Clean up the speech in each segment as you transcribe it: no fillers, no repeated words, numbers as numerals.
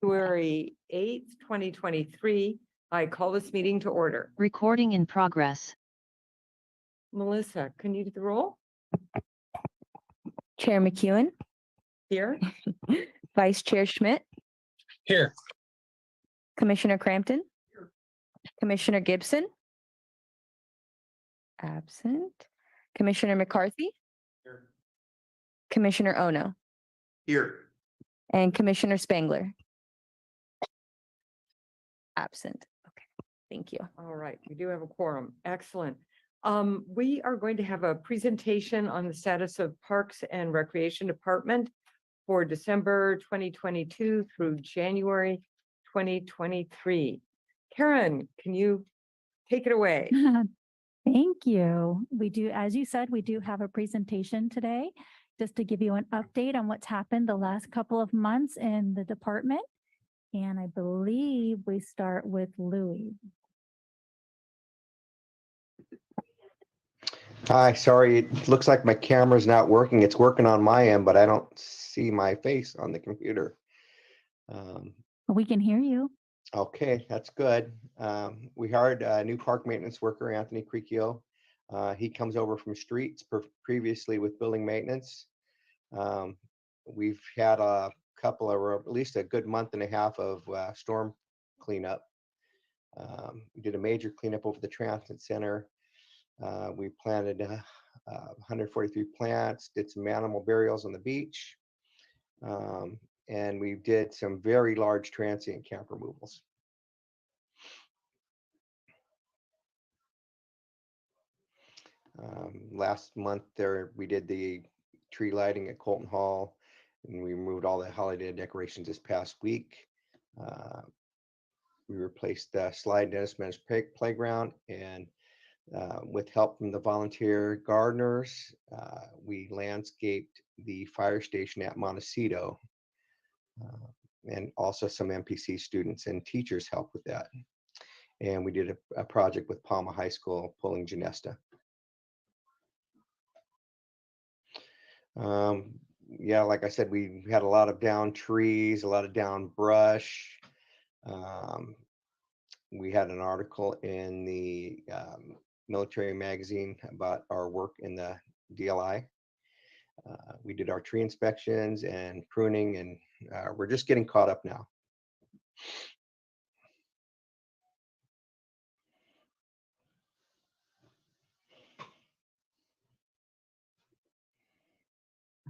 February 8th, 2023. I call this meeting to order. Recording in progress. Melissa, can you do the roll? Chair McEwen, Here. Vice Chair Schmidt, Here. Commissioner Crampton, Commissioner Gibson, absent, Commissioner McCarthy, Here. Commissioner Ono, Here. and Commissioner Spangler. Absent. Okay, thank you. All right, we do have a quorum. Excellent. We are going to have a presentation on the status of Parks and Recreation Department for December 2022 through January 2023. Karen, can you take it away? Thank you. We do, as you said, we do have a presentation today just to give you an update on what's happened the last couple of months in the department. And I believe we start with Louis. Hi, sorry, it looks like my camera's not working. It's working on my end, but I don't see my face on the computer. We can hear you. Okay, that's good. We hired a new park maintenance worker, Anthony Cricchio. He comes over from streets previously with building maintenance. We've had a couple of, or at least a good month and a half of storm cleanup. We did a major cleanup over the transit center. We planted 143 plants, did some animal burials on the beach, and we did some very large transient camp removals. Last month there, we did the tree lighting at Colton Hall, and we removed all the holiday decorations this past week. We replaced the slide Dennis Meadows playground, and with help from the volunteer gardeners, we landscaped the fire station at Montecito, and also some MPC students and teachers helped with that. And we did a project with Palma High School pulling Genesta. Yeah, like I said, we had a lot of down trees, a lot of down brush. We had an article in the military magazine about our work in the DLI. We did our tree inspections and pruning, and we're just getting caught up now.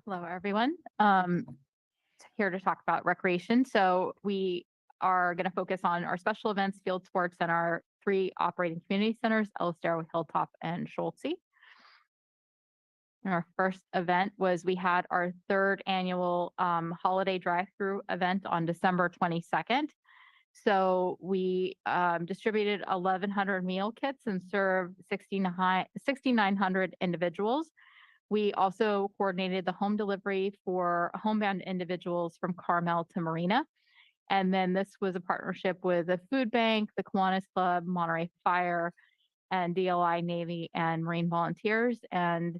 Hello, everyone. Here to talk about recreation. So we are going to focus on our special events, field sports, and our 3 operating community centers, Ellisdale, Hilltop, and Schulte. And our first event was we had our 3rd annual holiday drive-through event on December 22nd. So we distributed 1,100 meal kits and served 6,900 individuals. We also coordinated the home delivery for homebound individuals from Carmel to Marina. And then this was a partnership with the Food Bank, the Kiwanis Club, Monterey Fire, and DLI, Navy, and Marine Volunteers. And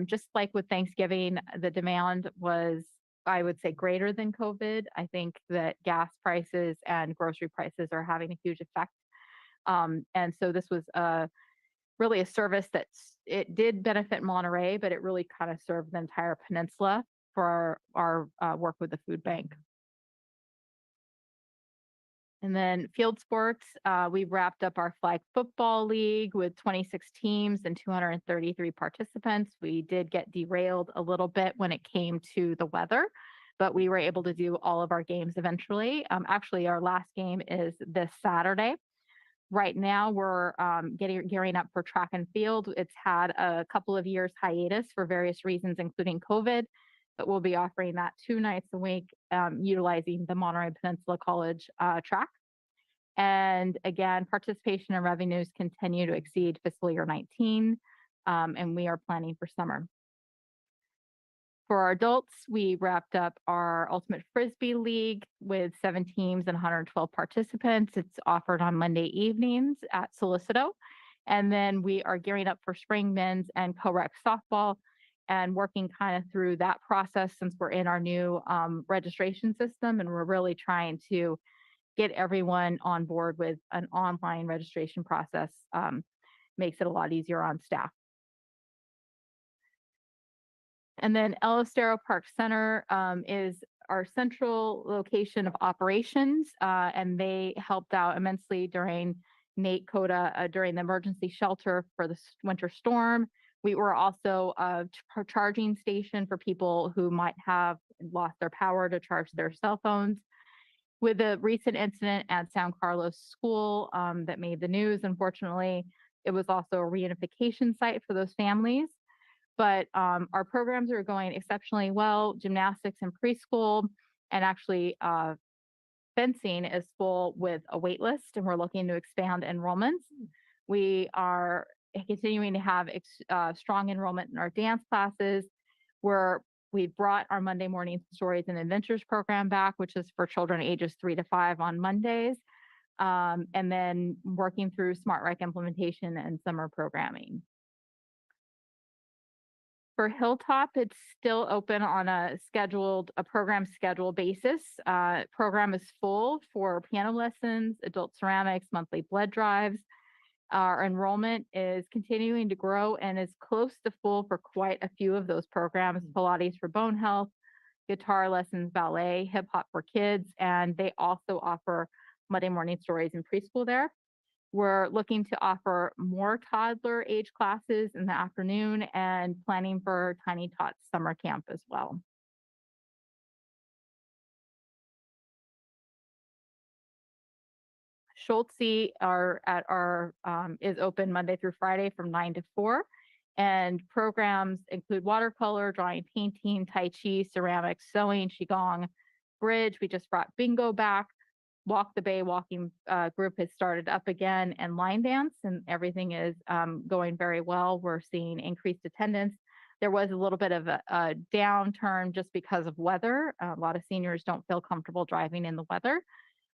just like with Thanksgiving, the demand was, I would say, greater than COVID. I think that gas prices and grocery prices are having a huge effect. And so this was really a service that it did benefit Monterey, but it really kind of served the entire peninsula for our work with the food bank. And then field sports, we wrapped up our flag football league with 26 teams and 233 participants. We did get derailed a little bit when it came to the weather, but we were able to do all of our games eventually. Actually, our last game is this Saturday. Right now, we're gearing up for track and field. It's had a couple of years hiatus for various reasons, including COVID, but we'll be offering that 2 nights a week, utilizing the Monterey Peninsula College track. And again, participation and revenues continue to exceed fiscal year 19, and we are planning for summer. For our adults, we wrapped up our Ultimate Frisbee League with 7 teams and 112 participants. It's offered on Monday evenings at Solicito. And then we are gearing up for spring men's and co-rec softball. and working kind of through that process since we're in our new registration system, and we're really trying to get everyone on board with an online registration process. Makes it a lot easier on staff. And then El Estero Park Center is our central location of operations, and they helped out immensely during Nate Coda during the emergency shelter for the winter storm. We were also a charging station for people who might have lost their power to charge their cell phones. With the recent incident at San Carlos School that made the news, unfortunately, it was also a reunification site for those families. But our programs are going exceptionally well. Gymnastics and preschool, and actually fencing is full with a wait list, and we're looking to expand enrollments. We are continuing to have strong enrollment in our dance classes, where we brought our Monday morning stories and adventures program back, which is for children ages 3 to 5 on Mondays, and then working through Smart Rec implementation and summer programming. For Hilltop, it's still open on a program schedule basis. Program is full for piano lessons, adult ceramics, monthly blood drives. Our enrollment is continuing to grow and is close to full for quite a few of those programs: Pilates for bone health, guitar lessons, ballet, hip hop for kids, and they also offer Monday morning stories in preschool there. We're looking to offer more toddler age classes in the afternoon and planning for Tiny Tots summer camp as well. Schultze is open Monday through Friday from 9 to 4. And programs include watercolor, drawing, painting, Tai Chi, ceramics, sewing, Qigong, bridge. We just brought bingo back. Walk the Bay walking group has started up again, and line dance, and everything is going very well. We're seeing increased attendance. There was a little bit of a downturn just because of weather. A lot of seniors don't feel comfortable driving in the weather.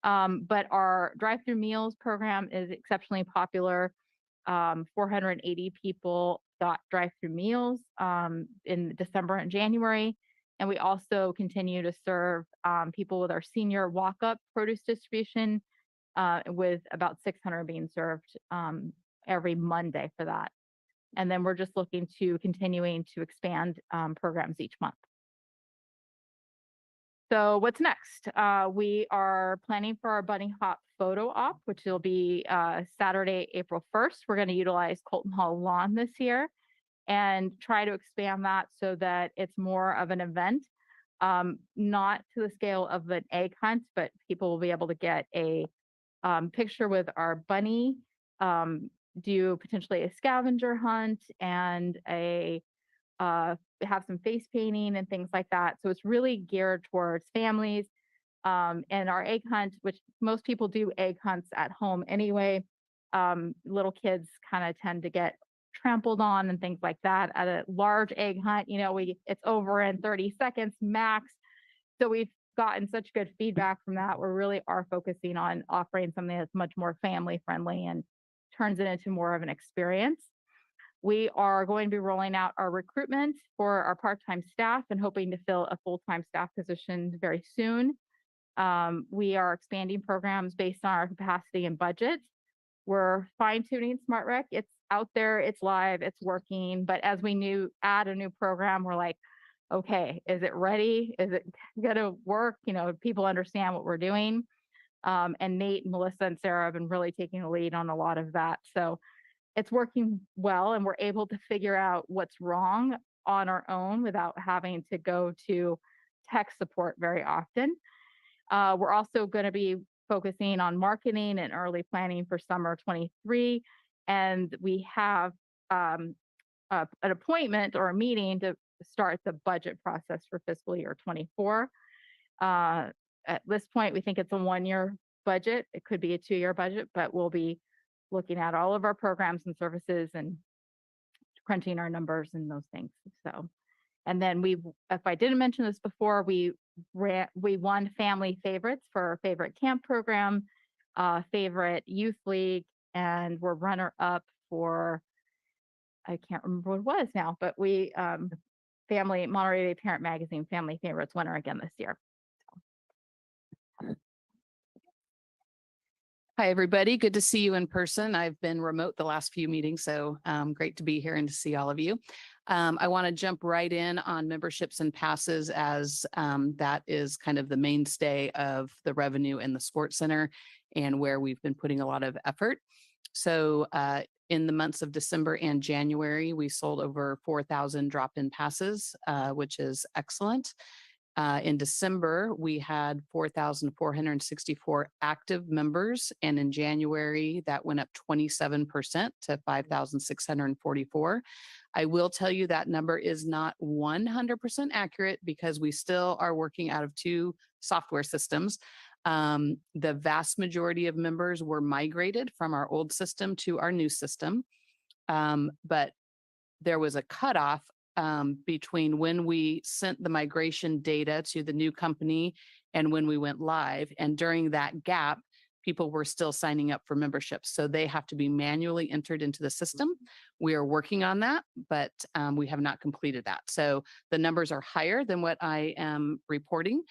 But our drive-through meals program is exceptionally popular. 480 people got drive-through meals in December and January. And we also continue to serve people with our senior walk-up produce distribution, with about 600 being served every Monday for that. And then we're just looking to continuing to expand programs each month. So what's next? We are planning for our Bunny Hop photo op, which will be Saturday, April 1st. We're going to utilize Colton Hall lawn this year and try to expand that so that it's more of an event, not to the scale of an egg hunt, but people will be able to get a picture with our bunny, do potentially a scavenger hunt, and have some face painting and things like that. So it's really geared towards families. And our egg hunt, which most people do egg hunts at home anyway, little kids kind of tend to get trampled on and things like that. At a large egg hunt, it's over in 30 seconds max. So we've gotten such good feedback from that. We really are focusing on offering something that's much more family friendly and turns it into more of an experience. We are going to be rolling out our recruitment for our part-time staff and hoping to fill a full-time staff position very soon. We are expanding programs based on our capacity and budget. We're fine-tuning Smart Rec. It's out there, it's live, it's working. But as we add a new program, we're like, okay, is it ready? Is it gonna work? People understand what we're doing. And Nate, Melissa, and Sarah have been really taking the lead on a lot of that. So it's working well, and we're able to figure out what's wrong on our own without having to go to tech support very often. We're also going to be focusing on marketing and early planning for summer 23. And we have an appointment or a meeting to start the budget process for fiscal year 24. At this point, we think it's a 1-year budget. It could be a 2-year budget, but we'll be looking at all of our programs and services and crunching our numbers and those things. So, and then if I didn't mention this before, we won family favorites for our favorite camp program, favorite youth league, and we're runner up for, I can't remember what it was now, but we family, Monterey Parent Magazine Family Favorites winner again this year. Hi, everybody. Good to see you in person. I've been remote the last few meetings, so great to be here and to see all of you. I want to jump right in on memberships and passes as that is kind of the mainstay of the revenue in the Sports Center and where we've been putting a lot of effort. So in the months of December and January, we sold over 4,000 drop-in passes, which is excellent. In December, we had 4,464 active members, and in January, that went up 27% to 5,644. I will tell you that number is not 100% accurate because we still are working out of 2 software systems. The vast majority of members were migrated from our old system to our new system, but there was a cutoff between when we sent the migration data to the new company and when we went live. And during that gap, people were still signing up for memberships. So they have to be manually entered into the system. We are working on that, but we have not completed that. So the numbers are higher than what I am reporting.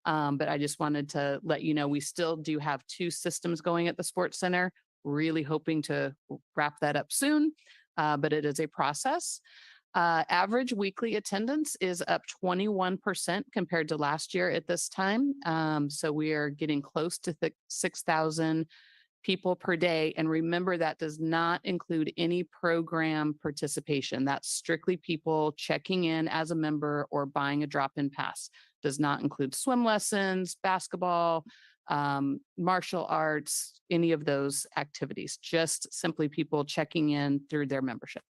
But I just wanted to let you know, we still do have 2 systems going at the Sports Center, really hoping to wrap that up soon, but it is a process. Average weekly attendance is up 21% compared to last year at this time. So we are getting close to 6,000 people per day. And remember, that does not include any program participation. That's strictly people checking in as a member or buying a drop-in pass. Does not include swim lessons, basketball, martial arts, any of those activities, just simply people checking in through their membership.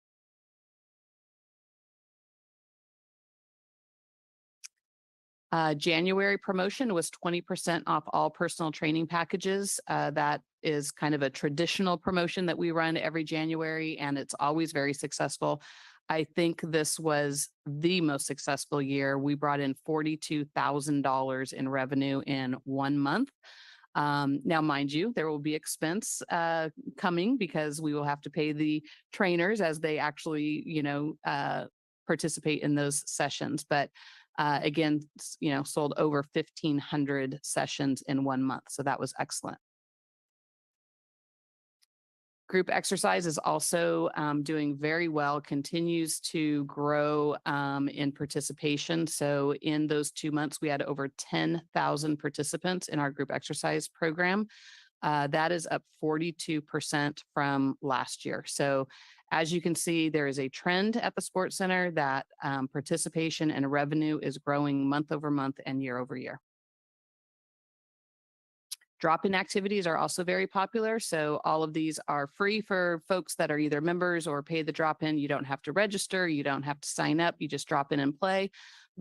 January promotion was 20% off all personal training packages. That is kind of a traditional promotion that we run every January, and it's always very successful. I think this was the most successful year. We brought in $42,000 in revenue in 1 month. Now, mind you, there will be expense coming because we will have to pay the trainers as they actually, participate in those sessions. But again, sold over 1,500 sessions in 1 month. So that was excellent. Group exercise is also doing very well, continues to grow in participation. So in those 2 months, we had over 10,000 participants in our group exercise program. That is up 42% from last year. So as you can see, there is a trend at the Sports Center that participation and revenue is growing month over month and year over year. Drop-in activities are also very popular. So all of these are free for folks that are either members or pay the drop-in. You don't have to register. You don't have to sign up. You just drop in and play.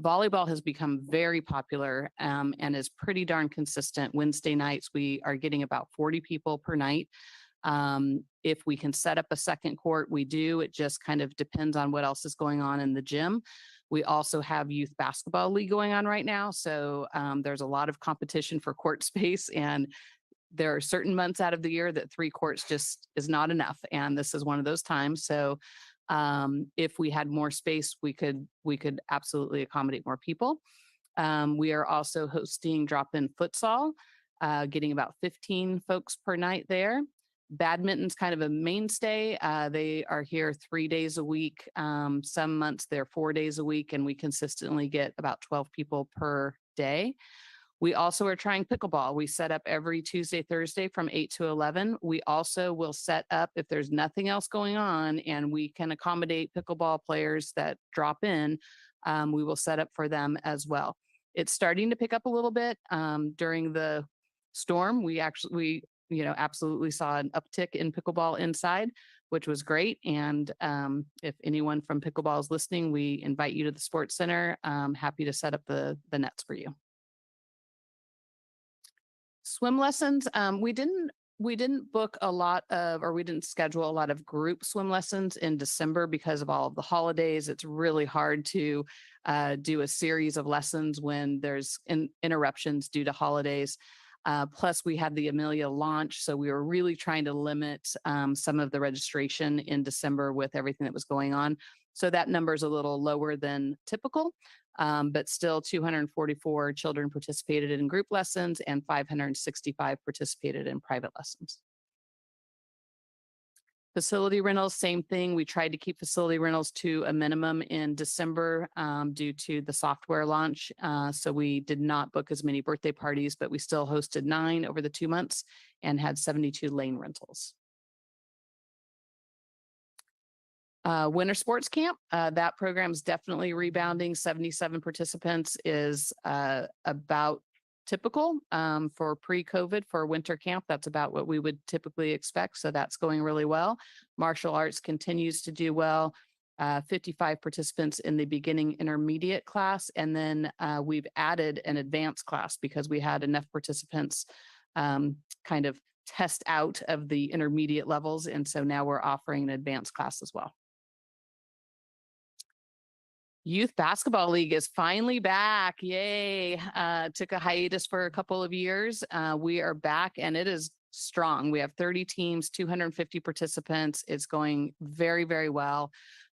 Volleyball has become very popular and is pretty darn consistent. Wednesday nights, we are getting about 40 people per night. If we can set up a second court, we do. It just kind of depends on what else is going on in the gym. We also have youth basketball league going on right now. So there's a lot of competition for court space, and there are certain months out of the year that 3 courts just is not enough. And this is one of those times. So if we had more space, we could absolutely accommodate more people. We are also hosting drop-in futsal, getting about 15 folks per night there. Badminton's kind of a mainstay. They are here 3 days a week. Some months they're 4 days a week, and we consistently get about 12 people per day. We also are trying pickleball. We set up every Tuesday, Thursday from 8 to 11. We also will set up, if there's nothing else going on and we can accommodate pickleball players that drop in, we will set up for them as well. It's starting to pick up a little bit. During the storm, we absolutely saw an uptick in pickleball inside, which was great. And if anyone from pickleball is listening, we invite you to the Sports Center. Happy to set up the nets for you. Swim lessons, we didn't book a lot of, or we didn't schedule a lot of group swim lessons in December because of all of the holidays. It's really hard to do a series of lessons when there's interruptions due to holidays. Plus we had the Amelia launch. So we were really trying to limit some of the registration in December with everything that was going on. So that number is a little lower than typical, but still 244 children participated in group lessons and 565 participated in private lessons. Facility rentals, same thing. We tried to keep facility rentals to a minimum in December due to the software launch. So we did not book as many birthday parties, but we still hosted 9 over the 2 months and had 72 lane rentals. Winter sports camp, that program is definitely rebounding. 77 participants is about typical for pre-COVID for winter camp. That's about what we would typically expect. So that's going really well. Martial arts continues to do well. 55 participants in the beginning intermediate class. And then we've added an advanced class because we had enough participants kind of test out of the intermediate levels. And so now we're offering an advanced class as well. Youth Basketball League is finally back. Yay. Took a hiatus for a couple of years. We are back and it is strong. We have 30 teams, 250 participants. It's going very, very well.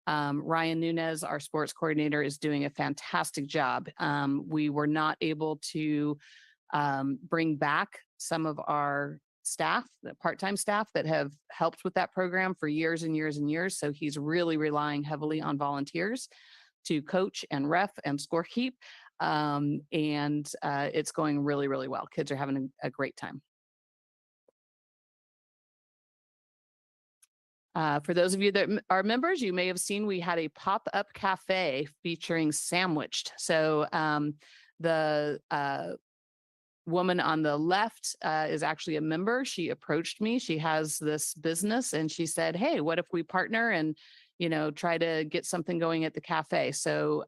Ryan Nunez, our sports coordinator, is doing a fantastic job. We were not able to bring back some of our staff, the part-time staff that have helped with that program for years and years and years. So he's really relying heavily on volunteers to coach and ref and scorekeep. It's going really, really well. Kids are having a great time. For those of you that are members, you may have seen we had a pop-up cafe featuring Sandwiched. So the woman on the left is actually a member. She approached me. She has this business and she said, hey, what if we partner and try to get something going at the cafe. So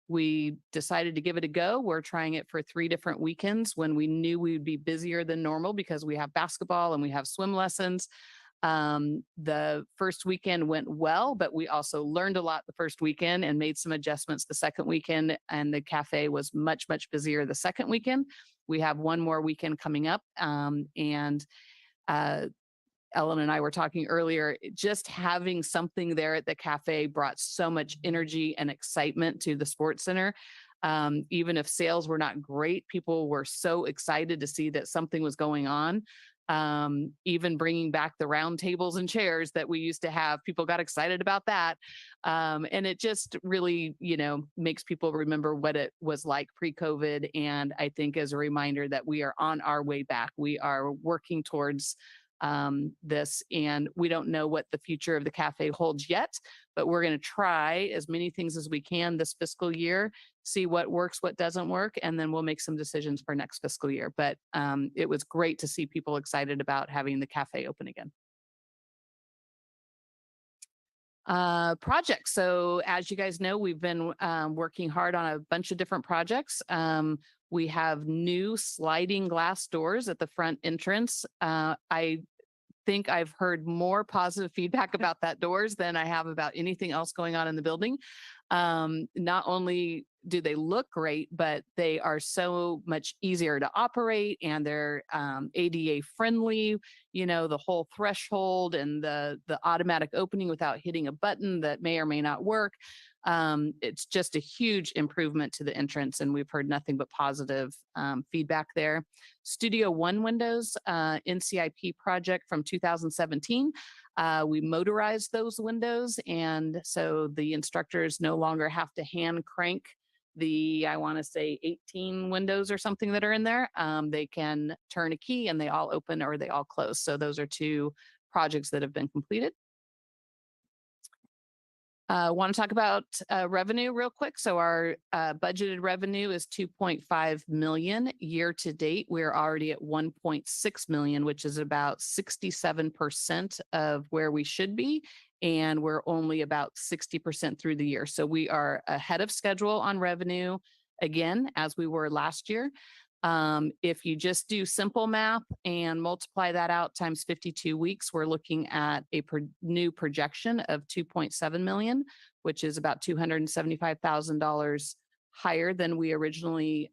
we decided to give it a go. We're trying it for 3 different weekends when we knew we would be busier than normal because we have basketball and we have swim lessons. The first weekend went well, but we also learned a lot the first weekend and made some adjustments the second weekend. And the cafe was much, much busier the second weekend. We have 1 more weekend coming up. Ellen and I were talking earlier, just having something there at the cafe brought so much energy and excitement to the sports center. Even if sales were not great, people were so excited to see that something was going on. Even bringing back the round tables and chairs that we used to have, people got excited about that. And it just really, makes people remember what it was like pre-COVID. And I think as a reminder that we are on our way back, we are working towards this, and we don't know what the future of the cafe holds yet, but we're going to try as many things as we can this fiscal year, see what works, what doesn't work, and then we'll make some decisions for next fiscal year. But it was great to see people excited about having the cafe open again. Projects. So as you guys know, we've been working hard on a bunch of different projects. We have new sliding glass doors at the front entrance. I think I've heard more positive feedback about that doors than I have about anything else going on in the building. Not only do they look great, but they are so much easier to operate and they're ADA friendly, the whole threshold and the automatic opening without hitting a button that may or may not work. It's just a huge improvement to the entrance and we've heard nothing but positive feedback there. Studio One windows, NCIP project from 2017. We motorized those windows, and so the instructors no longer have to hand crank I want to say 18 windows or something that are in there. They can turn a key and they all open or they all close. So those are 2 projects that have been completed. Want to talk about revenue real quick. So our budgeted revenue is 2.5 million year to date. We're already at 1.6 million, which is about 67% of where we should be. And we're only about 60% through the year. So we are ahead of schedule on revenue again, as we were last year. If you just do simple math and multiply that out times 52 weeks, we're looking at a new projection of 2.7 million, which is about $275,000 higher than we originally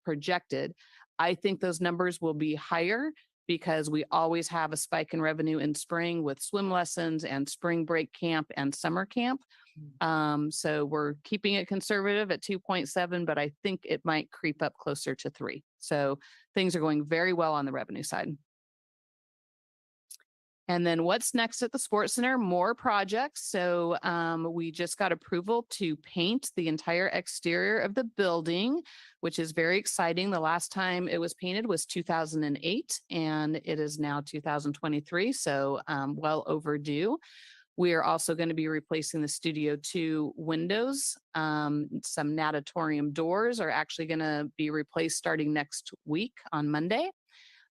projected. I think those numbers will be higher because we always have a spike in revenue in spring with swim lessons and spring break camp and summer camp. So we're keeping it conservative at 2.7, but I think it might creep up closer to 3. So things are going very well on the revenue side. And then what's next at the Sports Center? More projects. So we just got approval to paint the entire exterior of the building, which is very exciting. The last time it was painted was 2008, and it is now 2023. So well overdue. We are also going to be replacing the Studio 2 windows. Some natatorium doors are actually going to be replaced starting next week on Monday.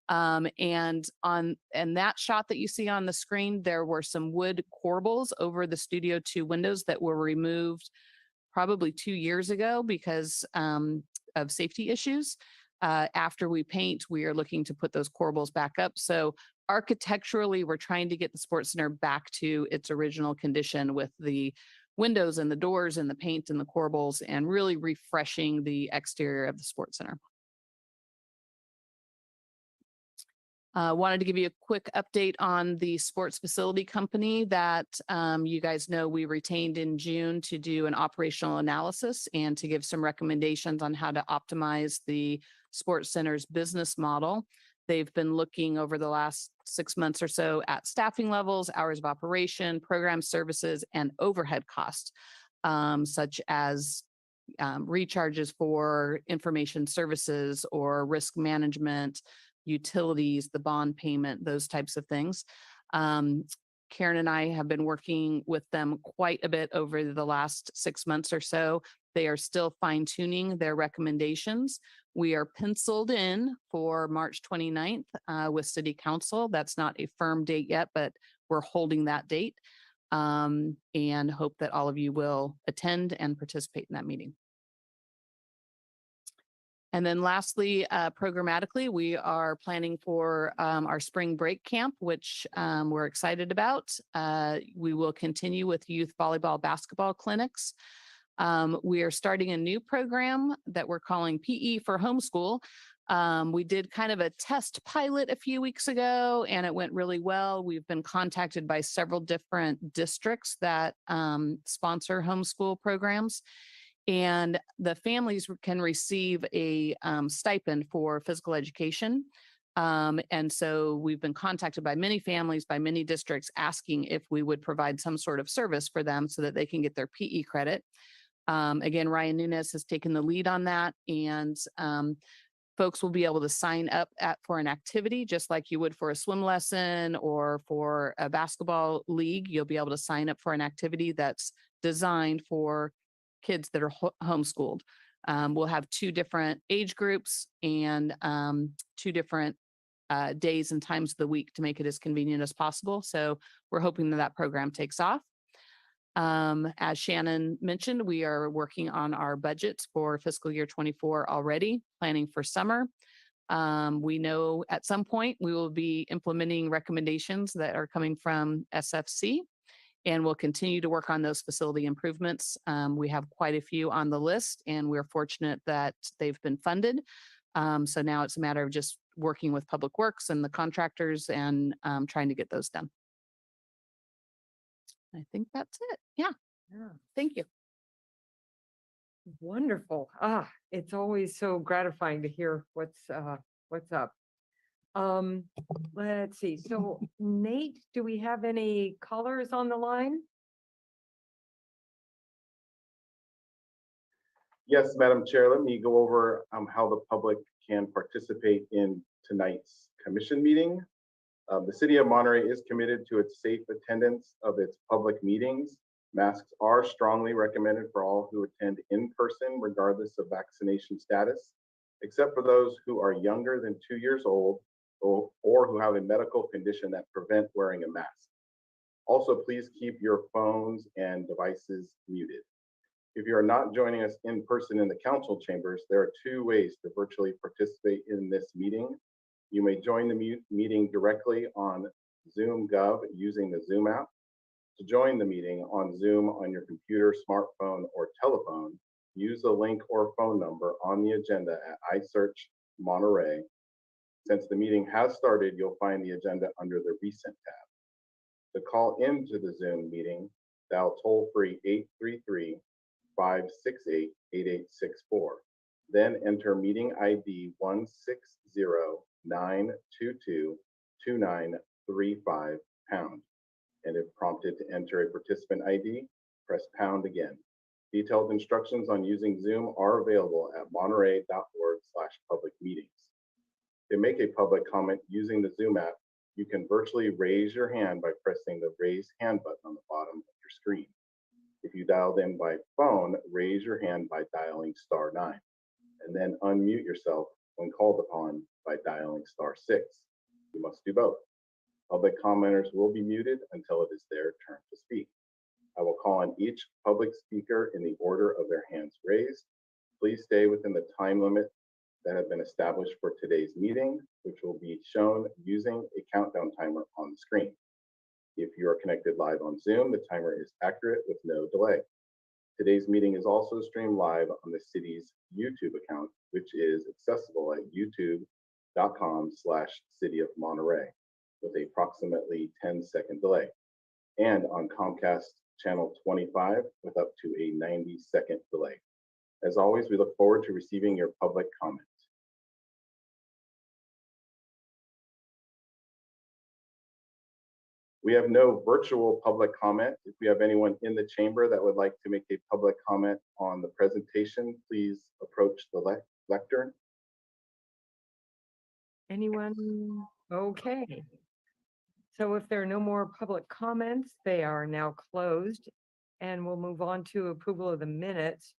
And that shot that you see on the screen, there were some wood corbels over the Studio 2 windows that were removed probably 2 years ago because of safety issues. After we paint, we are looking to put those corbels back up. So architecturally, we're trying to get the Sports Center back to its original condition with the windows and the doors and the paint and the corbels, and really refreshing the exterior of the Sports Center. Wanted to give you a quick update on the sports facility company that you guys know we retained in June to do an operational analysis and to give some recommendations on how to optimize the Sports Center's business model. They've been looking over the last 6 months or so at staffing levels, hours of operation, program services, and overhead costs, such as recharges for information services or risk management, utilities, the bond payment, those types of things. Karen and I have been working with them quite a bit over the last 6 months or so. They are still fine tuning their recommendations. We are penciled in for March 29th with City Council. That's not a firm date yet, but we're holding that date and hope that all of you will attend and participate in that meeting. And then lastly, programmatically, we are planning for our spring break camp, which we're excited about. We will continue with youth volleyball, basketball clinics. We are starting a new program that we're calling PE for Homeschool. We did kind of a test pilot a few weeks ago, and it went really well. We've been contacted by several different districts that sponsor homeschool programs. And the families can receive a stipend for physical education. And so we've been contacted by many families, by many districts, asking if we would provide some sort of service for them so that they can get their PE credit. Again, Ryan Nunes has taken the lead on that, and folks will be able to sign up for an activity just like you would for a swim lesson or for a basketball league. You'll be able to sign up for an activity that's designed for kids that are homeschooled. We'll have 2 different age groups and 2 different days and times of the week to make it as convenient as possible. So we're hoping that that program takes off. As Shannon mentioned, we are working on our budgets for fiscal year 24 already, planning for summer. We know at some point we will be implementing recommendations that are coming from SFC. And we'll continue to work on those facility improvements. We have quite a few on the list, and we're fortunate that they've been funded. So now it's a matter of just working with Public Works and the contractors and trying to get those done. I think that's it. Yeah. Thank you. Wonderful. It's always so gratifying to hear what's up. Let's see. So Nate, do we have any callers on the line? Yes, Madam Chair, let me go over how the public can participate in tonight's commission meeting. The City of Monterey is committed to its safe attendance of its public meetings. Masks are strongly recommended for all who attend in person, regardless of vaccination status, except for those who are younger than 2 years old or who have a medical condition that prevent wearing a mask. Also, please keep your phones and devices muted. If you are not joining us in person in the council chambers, there are 2 ways to virtually participate in this meeting. You may join the meeting directly on Zoom Gov using the Zoom app. To join the meeting on Zoom on your computer, smartphone, or telephone, use the link or phone number on the agenda at iSearch Monterey. Since the meeting has started, you'll find the agenda under the Recent tab. To call into the Zoom meeting, dial toll-free 833-568-8864. Then enter meeting ID 160-922-2935 and if prompted to enter a participant ID, press pound again. Detailed instructions on using Zoom are available at monterey.org/public-meetings. To make a public comment using the Zoom app, you can virtually raise your hand by pressing the raise hand button on the bottom of your screen. If you dialed in by phone, raise your hand by dialing *9, and then unmute yourself when called upon by dialing *6. You must do both. Public commenters will be muted until it is their turn to speak. I will call on each public speaker in the order of their hands raised. Please stay within the time limit that have been established for today's meeting, which will be shown using a countdown timer on the screen. If you are connected live on Zoom, the timer is accurate with no delay. Today's meeting is also streamed live on the city's YouTube account, which is accessible at youtube.com/City of Monterey with approximately 10-second delay, and on Comcast channel 25 with up to a 90-second delay. As always, we look forward to receiving your public comment. We have no virtual public comment. If we have anyone in the chamber that would like to make a public comment on the presentation, please approach the lectern. Anyone? Okay. So if there are no more public comments, they are now closed. And we'll move on to approval of the minutes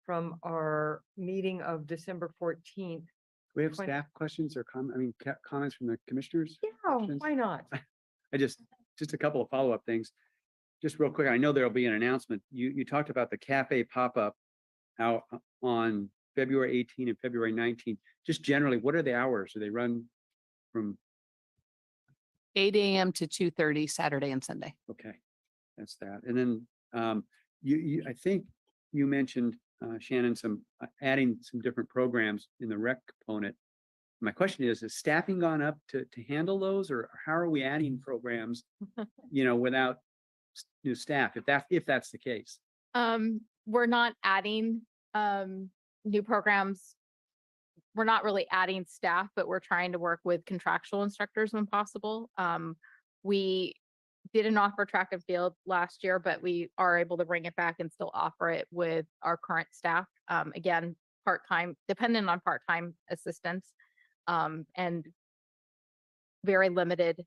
from our meeting of December 14th. We have Twen- staff questions or comments from the commissioners? Yeah, Questions? why not? I just a couple of follow-up things. Just real quick, I know there'll be an announcement. You talked about the cafe pop-up out on February 18 and February 19. Just generally, what are the hours? Do they run from, 8 a.m. to 2:30 Saturday and Sunday. okay, that's that. And then I think you mentioned, Shannon, some adding some different programs in the rec component. My question is staffing gone up to handle those, or how are we adding programs, without new staff, if that's the case? We're not adding new programs. We're not really adding staff, but we're trying to work with contractual instructors when possible. We didn't offer track and field last year, but we are able to bring it back and still offer it with our current staff. Again, part-time, dependent on part-time assistance, and very limited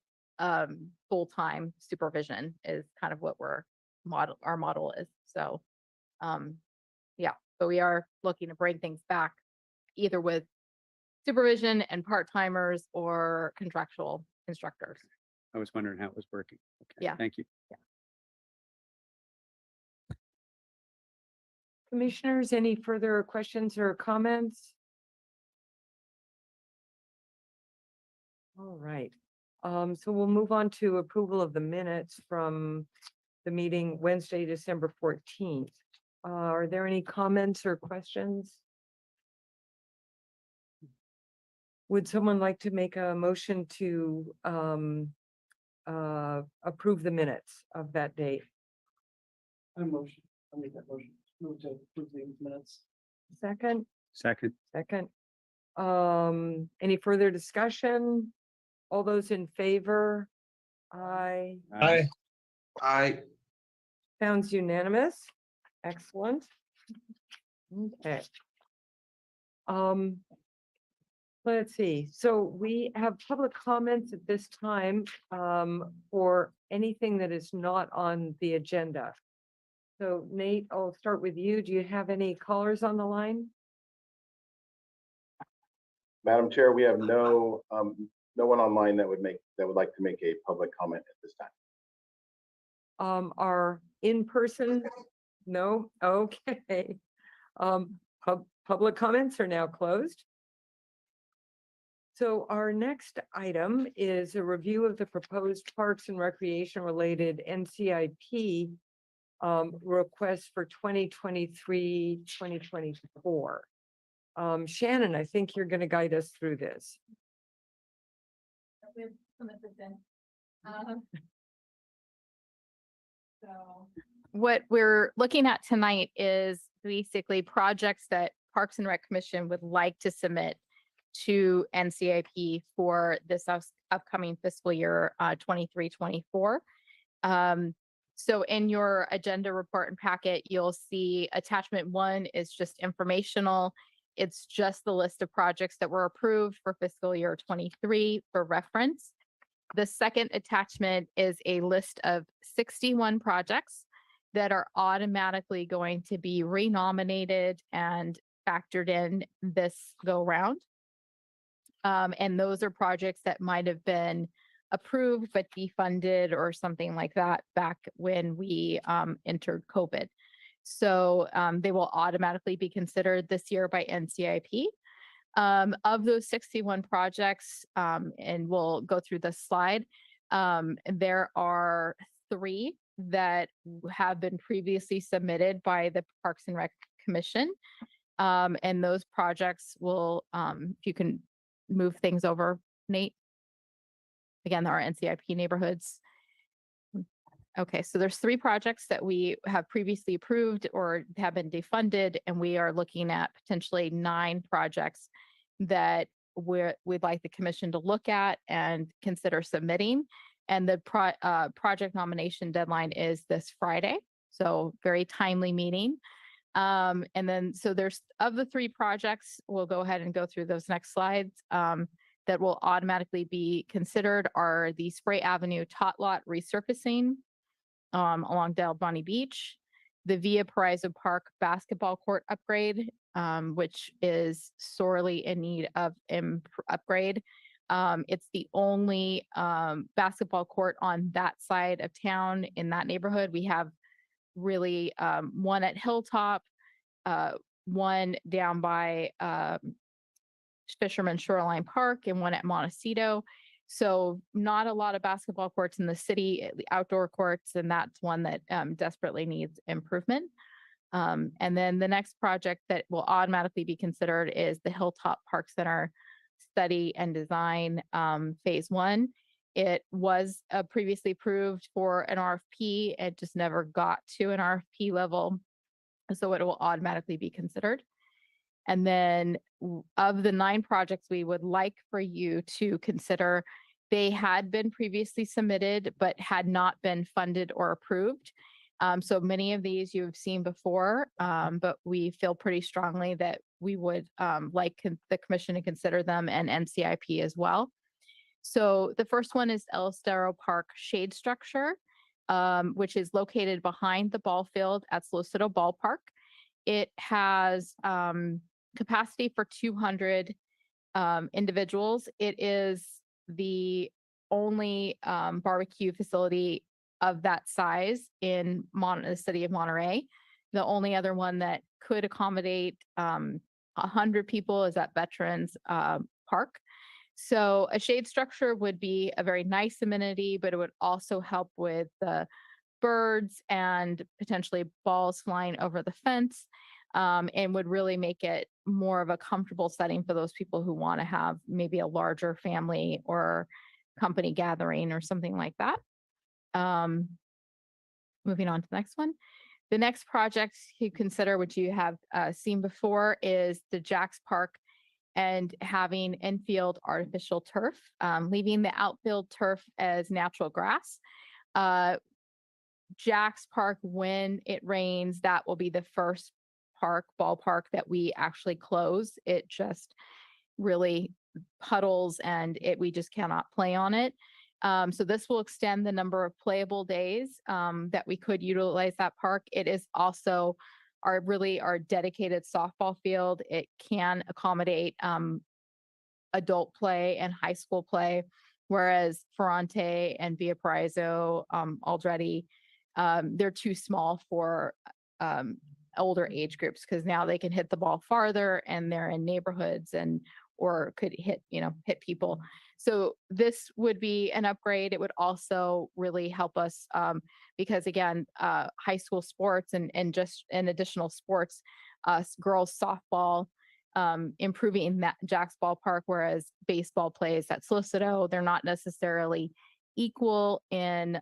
full-time supervision is kind of what our model is. So yeah, but we are looking to bring things back either with supervision and part-timers or contractual instructors. I was wondering how it was working. Okay, Yeah. thank you. Commissioners, any further questions or comments? All right. So we'll move on to approval of the minutes from the meeting Wednesday, December 14th. Are there any comments or questions? Would someone like to make a motion to approve the minutes of that date? I'll make that motion. Move to approve these minutes. Second? Second. Second. Any further discussion? All those in favor? Aye. Aye. Sounds unanimous. Excellent. Okay. Let's see. So we have public comments at this time for anything that is not on the agenda. So Nate, I'll start with you. Do you have any callers on the line? Madam Chair, we have no one online that would like to make a public comment at this time. Are in person? No? Okay. Public comments are now closed. So our next item is a review of the proposed Parks and Recreation related NCIP request for 2023, 2024. Shannon, I think you're going to guide us through this. So what we're looking at tonight is basically projects that Parks and Rec Commission would like to submit to NCIP for this upcoming fiscal year 23-24. So in your agenda report and packet, you'll see attachment 1 is just informational. It's just the list of projects that were approved for fiscal year 23 for reference. The second attachment is a list of 61 projects that are automatically going to be renominated and factored in this go round. And those are projects that might have been approved but defunded or something like that back when we entered COVID. So they will automatically be considered this year by NCIP. Of those 61 projects, and we'll go through this slide, there are 3 that have been previously submitted by the Parks and Rec Commission. And those projects will, if you can move things over, Nate. Again, there are NCIP neighborhoods. Okay, so there's 3 projects that we have previously approved or have been defunded, and we are looking at potentially 9 projects that we'd like the commission to look at and consider submitting. And the project nomination deadline is this Friday, so very timely meeting. And then, so there's, of the 3 projects, we'll go ahead and go through those next slides, that will automatically be considered are the Spray Avenue Tot Lot resurfacing along Del Bonnie Beach, the Via Paraiso Park basketball court upgrade, which is sorely in need of upgrade. It's the only basketball court on that side of town in that neighborhood. We have really one at Hilltop, one down by Fisherman Shoreline Park, and one at Montecito. So not a lot of basketball courts in the city, outdoor courts, and that's one that desperately needs improvement. And then the next project that will automatically be considered is the Hilltop Park Center study and design phase 1. It was previously approved for an RFP. It just never got to an RFP level, so it will automatically be considered. And then of the 9 projects we would like for you to consider, they had been previously submitted but had not been funded or approved. So many of these you've seen before, but we feel pretty strongly that we would like the commission to consider them, and NCIP as well. So the first one is El Estero Park shade structure, which is located behind the ball field at Solicitor Ballpark. It has capacity for 200 individuals. It is the only barbecue facility of that size in the city of Monterey. The only other one that could accommodate 100 people is at Veterans Park. So a shade structure would be a very nice amenity, but it would also help with the birds and potentially balls flying over the fence, and would really make it more of a comfortable setting for those people who want to have maybe a larger family or company gathering or something like that. Moving on to the next one. The next project you consider, which you have seen before, is the Jacks Park and having infield artificial turf, leaving the outfield turf as natural grass. Jacks Park, when it rains, that will be the first ballpark that we actually close. It just really puddles and we just cannot play on it. So this will extend the number of playable days that we could utilize that park. It is also our dedicated softball field. It can accommodate adult play and high school play, whereas Ferrante and Via Paraiso already, they're too small for older age groups, because now they can hit the ball farther and they're in neighborhoods or could hit people. So this would be an upgrade. It would also really help us because again, high school sports and just in additional sports, girls softball, improving that Jack's Ballpark, whereas baseball plays at Solicitor, they're not necessarily equal in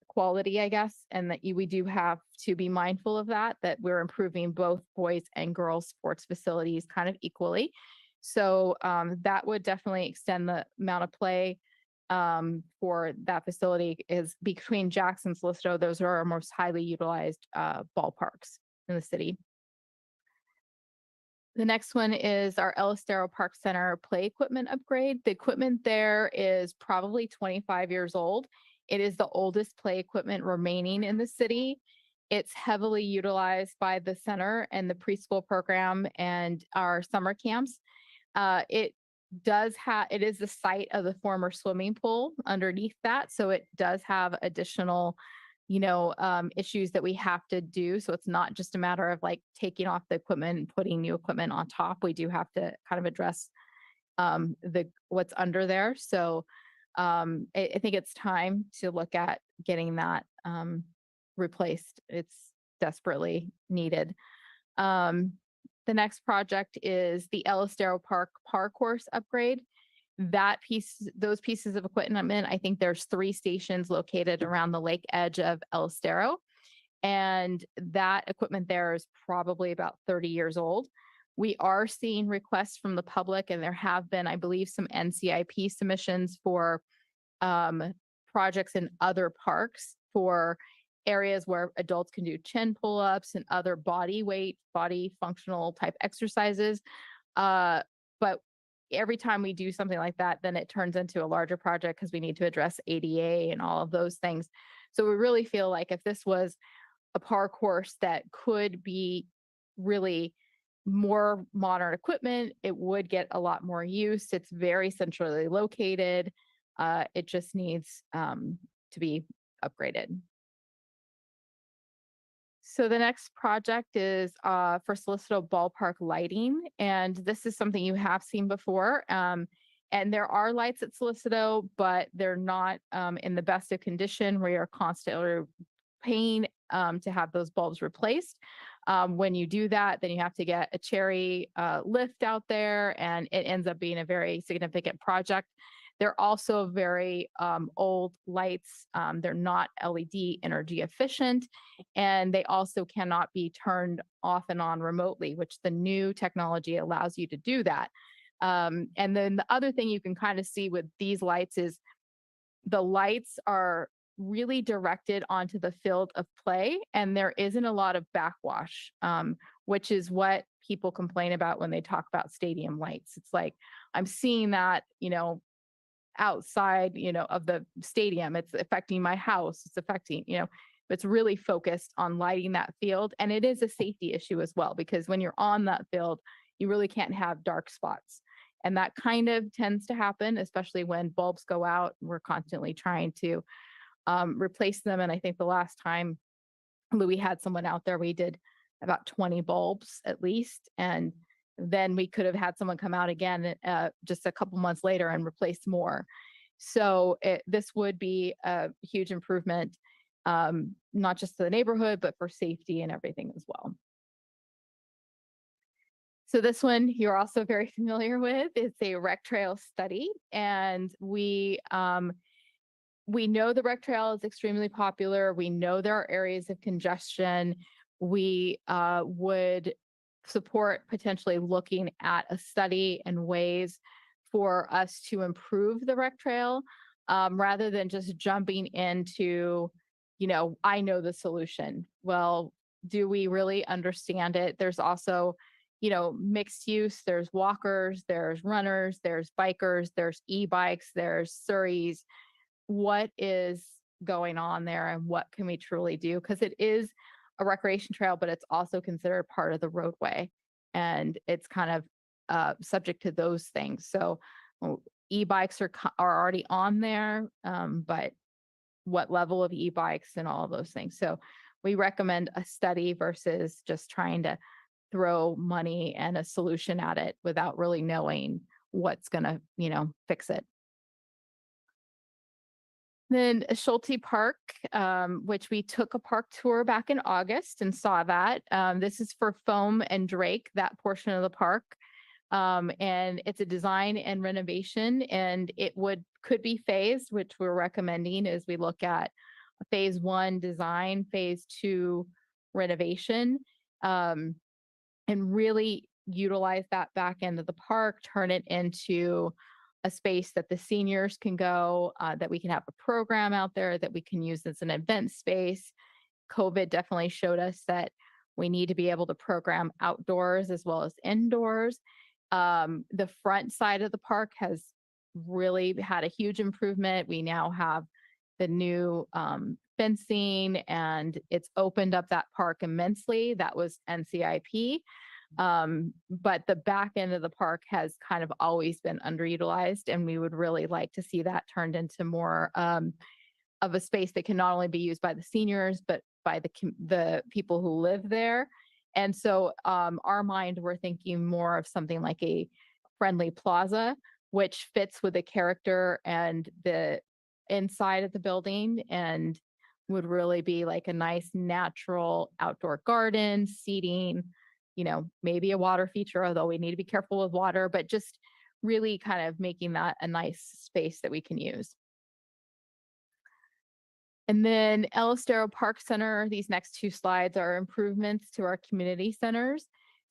quality, I guess, and that we do have to be mindful of that we're improving both boys and girls sports facilities kind of equally. So that would definitely extend the amount of play for that facility is between Jackson and Solicitor. Those are our most highly utilized ballparks in the city. The next one is our El Estero Park Center play equipment upgrade. The equipment there is probably 25 years old. It is the oldest play equipment remaining in the city. It's heavily utilized by the center and the preschool program and our summer camps. It is the site of the former swimming pool underneath that. So it does have additional issues that we have to do. So it's not just a matter of like taking off the equipment and putting new equipment on top. We do have to kind of address what's under there. So I think it's time to look at getting that replaced. It's desperately needed. The next project is the El Estero Park course upgrade. Those pieces of equipment, I think there's 3 stations located around the lake edge of El Estero. And that equipment there is probably about 30 years old. We are seeing requests from the public, and there have been, I believe, some NCIP submissions for projects in other parks for areas where adults can do chin pull-ups and other body functional type exercises. But every time we do something like that, then it turns into a larger project because we need to address ADA and all of those things. So we really feel like if this was a park course that could be really more modern equipment, it would get a lot more use. It's very centrally located. It just needs to be upgraded. So the next project is for Solicitor Ballpark lighting. And this is something you have seen before. And there are lights at Solicitor, but they're not in the best of condition. We are constantly paying to have those bulbs replaced. When you do that, then you have to get a cherry lift out there, and it ends up being a very significant project. They're also very old lights. They're not LED energy efficient, and they also cannot be turned off and on remotely, which the new technology allows you to do that. And then the other thing you can kind of see with these lights is the lights are really directed onto the field of play, and there isn't a lot of backwash, which is what people complain about when they talk about stadium lights. It's like, I'm seeing that, outside, of the stadium. It's affecting my house. It's affecting, it's really focused on lighting that field. And it is a safety issue as well, because when you're on that field, you really can't have dark spots. And that kind of tends to happen, especially when bulbs go out. We're constantly trying to replace them. And I think the last time Louis had someone out there, we did about 20 bulbs at least. And then we could have had someone come out again just a couple months later and replace more. So this would be a huge improvement, not just to the neighborhood, but for safety and everything as well. So this one you're also very familiar with. It's a rec trail study, and we know the rec trail is extremely popular. We know there are areas of congestion. We would support potentially looking at a study and ways for us to improve the rec trail, rather than just jumping into, I know the solution. Well, do we really understand it? There's also, mixed use. There's walkers, there's runners, there's bikers, there's e-bikes, there's Surreys. What is going on there, and what can we truly do? Because it is a recreation trail, but it's also considered part of the roadway, and it's kind of subject to those things. So e-bikes are already on there, but what level of e-bikes and all of those things. So we recommend a study versus just trying to throw money and a solution at it without really knowing what's going to, fix it. Then Schulte Park, which we took a park tour back in August and saw that. This is for Foam and Drake, that portion of the park. And it's a design and renovation, and it could be phased, which we're recommending as we look at phase 1 design, phase 2 renovation, and really utilize that back end of the park, turn it into a space that the seniors can go, that we can have a program out there that we can use as an event space. COVID definitely showed us that we need to be able to program outdoors as well as indoors. The front side of the park has really had a huge improvement. We now have the new fencing, and it's opened up that park immensely. That was NCIP. But the back end of the park has kind of always been underutilized, and we would really like to see that turned into more of a space that can not only be used by the seniors, but by the people who live there. And so our mind, we're thinking more of something like a friendly plaza, which fits with the character and the inside of the building, and would really be like a nice natural outdoor garden, seating, maybe a water feature, although we need to be careful with water, but just really kind of making that a nice space that we can use. And then El Estero Park Center, these next 2 slides are improvements to our community centers.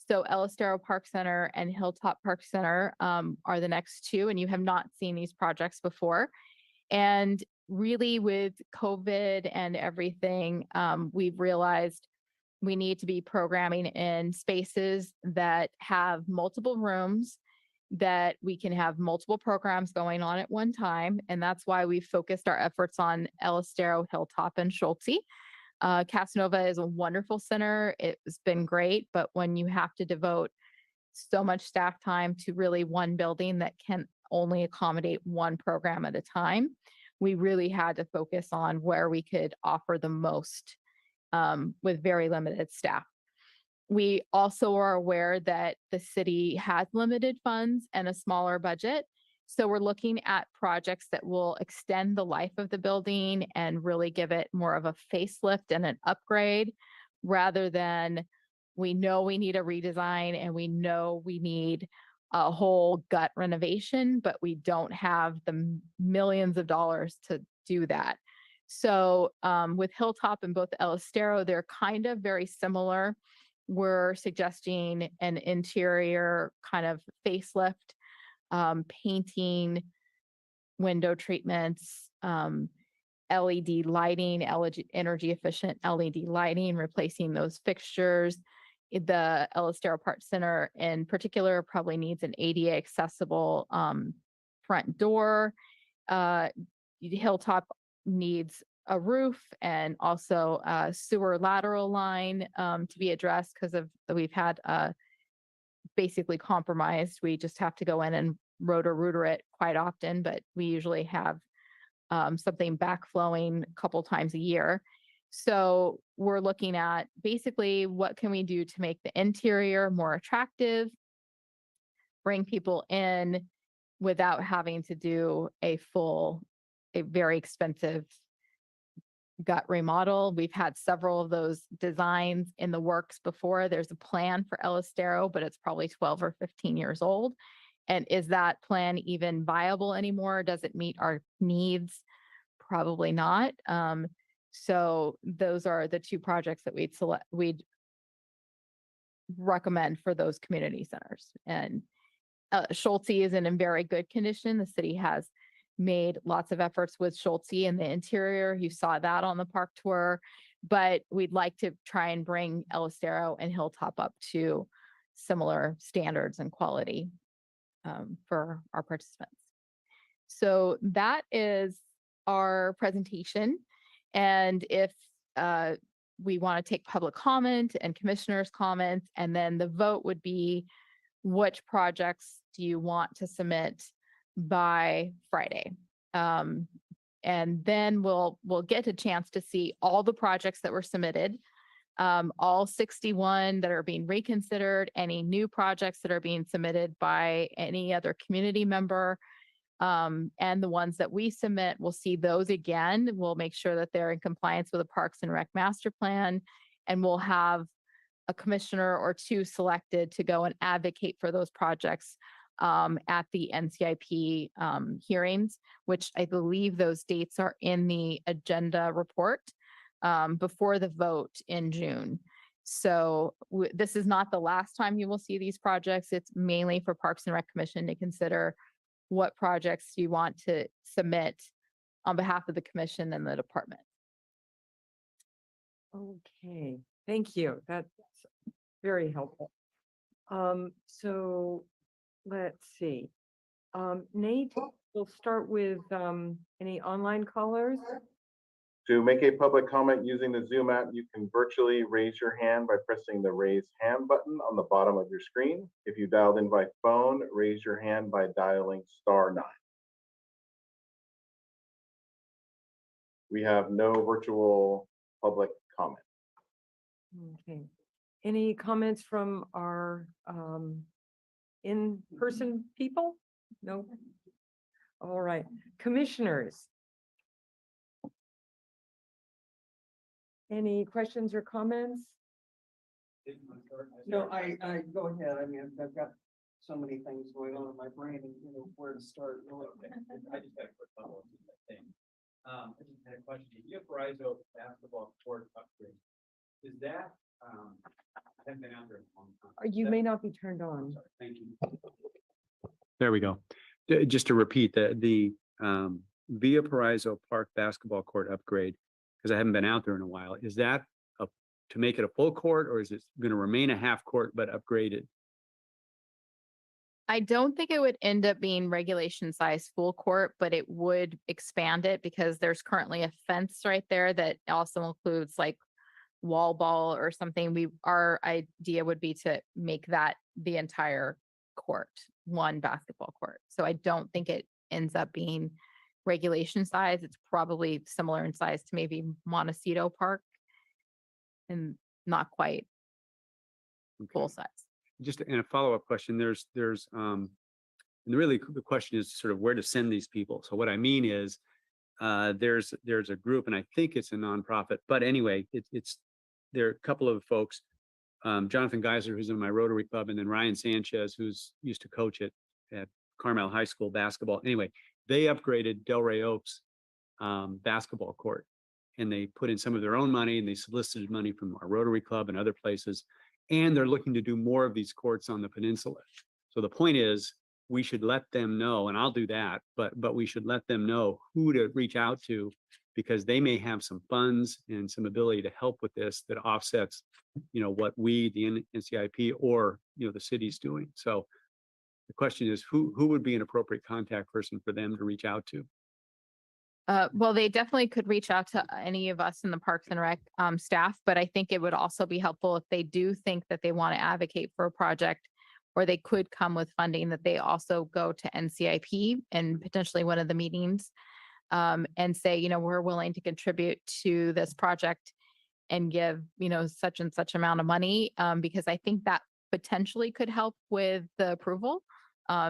So El Estero Park Center and Hilltop Park Center are the next 2, and you have not seen these projects before. And really with COVID and everything, we've realized we need to be programming in spaces that have multiple rooms, that we can have multiple programs going on at one time. And that's why we focused our efforts on El Estero, Hilltop, and Schulte. Casanova is a wonderful center. It's been great, but when you have to devote so much staff time to really one building that can only accommodate one program at a time, we really had to focus on where we could offer the most with very limited staff. We also are aware that the city has limited funds and a smaller budget. So we're looking at projects that will extend the life of the building and really give it more of a facelift and an upgrade, rather than we know we need a redesign and we know we need a whole gut renovation, but we don't have the millions of dollars to do that. So with Hilltop and both El Estero, they're kind of very similar. We're suggesting an interior kind of facelift, painting, window treatments, LED lighting, energy efficient LED lighting, replacing those fixtures. The El Estero Park Center in particular probably needs an ADA accessible front door. Hilltop needs a roof and also a sewer lateral line to be addressed because we've had basically compromised. We just have to go in and rotor it quite often, but we usually have something backflowing a couple times a year. So we're looking at basically what can we do to make the interior more attractive, bring people in without having to do a very expensive gut remodel. We've had several of those designs in the works before. There's a plan for El Estero, but it's probably 12 or 15 years old. And is that plan even viable anymore? Does it meet our needs? Probably not. So those are the 2 projects that we'd recommend for those community centers. And Schulte is in very good condition. The city has made lots of efforts with Schulte in the interior. You saw that on the park tour, but we'd like to try and bring El Estero and Hilltop up to similar standards and quality for our participants. So that is our presentation. And if we want to take public comment and commissioners' comments, and then the vote would be which projects do you want to submit by Friday. And then we'll get a chance to see all the projects that were submitted, all 61 that are being reconsidered, any new projects that are being submitted by any other community member, and the ones that we submit, we'll see those again. We'll make sure that they're in compliance with the Parks and Rec Master Plan, and we'll have a commissioner or 2 selected to go and advocate for those projects at the NCIP hearings, which I believe those dates are in the agenda report before the vote in June. So this is not the last time you will see these projects. It's mainly for Parks and Rec Commission to consider what projects you want to submit on behalf of the commission and the department. Okay, thank you. That's very helpful. So let's see. Nate, we'll start with any online callers. To make a public comment using the Zoom app, you can virtually raise your hand by pressing the raise hand button on the bottom of your screen. If you dialed in by phone, raise your hand by dialing *9. We have no virtual public comment. Okay. Any comments from our in-person people? No? All right. Commissioners. Any questions or comments? No, I go ahead. I mean, I've got so many things going on in my brain and where to start. Really. I just got a quick follow-up to that thing. I just had a question. You have Verizon basketball court upgrade. Is that, I haven't been out there in a long time. You may not be turned on. Sorry, thank you. There we go. Just to repeat the Via Paraiso Park basketball court upgrade, because I haven't been out there in a while. Is that to make it a full court, or is it going to remain a half court but upgraded? I don't think it would end up being regulation size full court, but it would expand it because there's currently a fence right there that also includes like wall ball or something. Our idea would be to make that the entire court, one basketball court. So I don't think it ends up being regulation size. It's probably similar in size to maybe Montecito Park and not quite full size. Just in a follow-up question, and really the question is sort of where to send these people. So what I mean is there's a group, and I think it's a nonprofit, but anyway, there are a couple of folks, Jonathan Geiser, who's in my Rotary Club, and then Ryan Sanchez, who's used to coach at Carmel High School basketball. Anyway, they upgraded Delray Oaks basketball court, and they put in some of their own money, and they solicited money from our Rotary Club and other places. And they're looking to do more of these courts on the peninsula. So the point is, we should let them know, and I'll do that, but we should let them know who to reach out to, because they may have some funds and some ability to help with this that offsets, what we, the NCIP, or, the city's doing. So the question is, who would be an appropriate contact person for them to reach out to? Well, they definitely could reach out to any of us in the Parks and Rec staff, but I think it would also be helpful if they do think that they want to advocate for a project, or they could come with funding, that they also go to NCIP and potentially one of the meetings and say, we're willing to contribute to this project and give, such and such amount of money, because I think that potentially could help with the approval.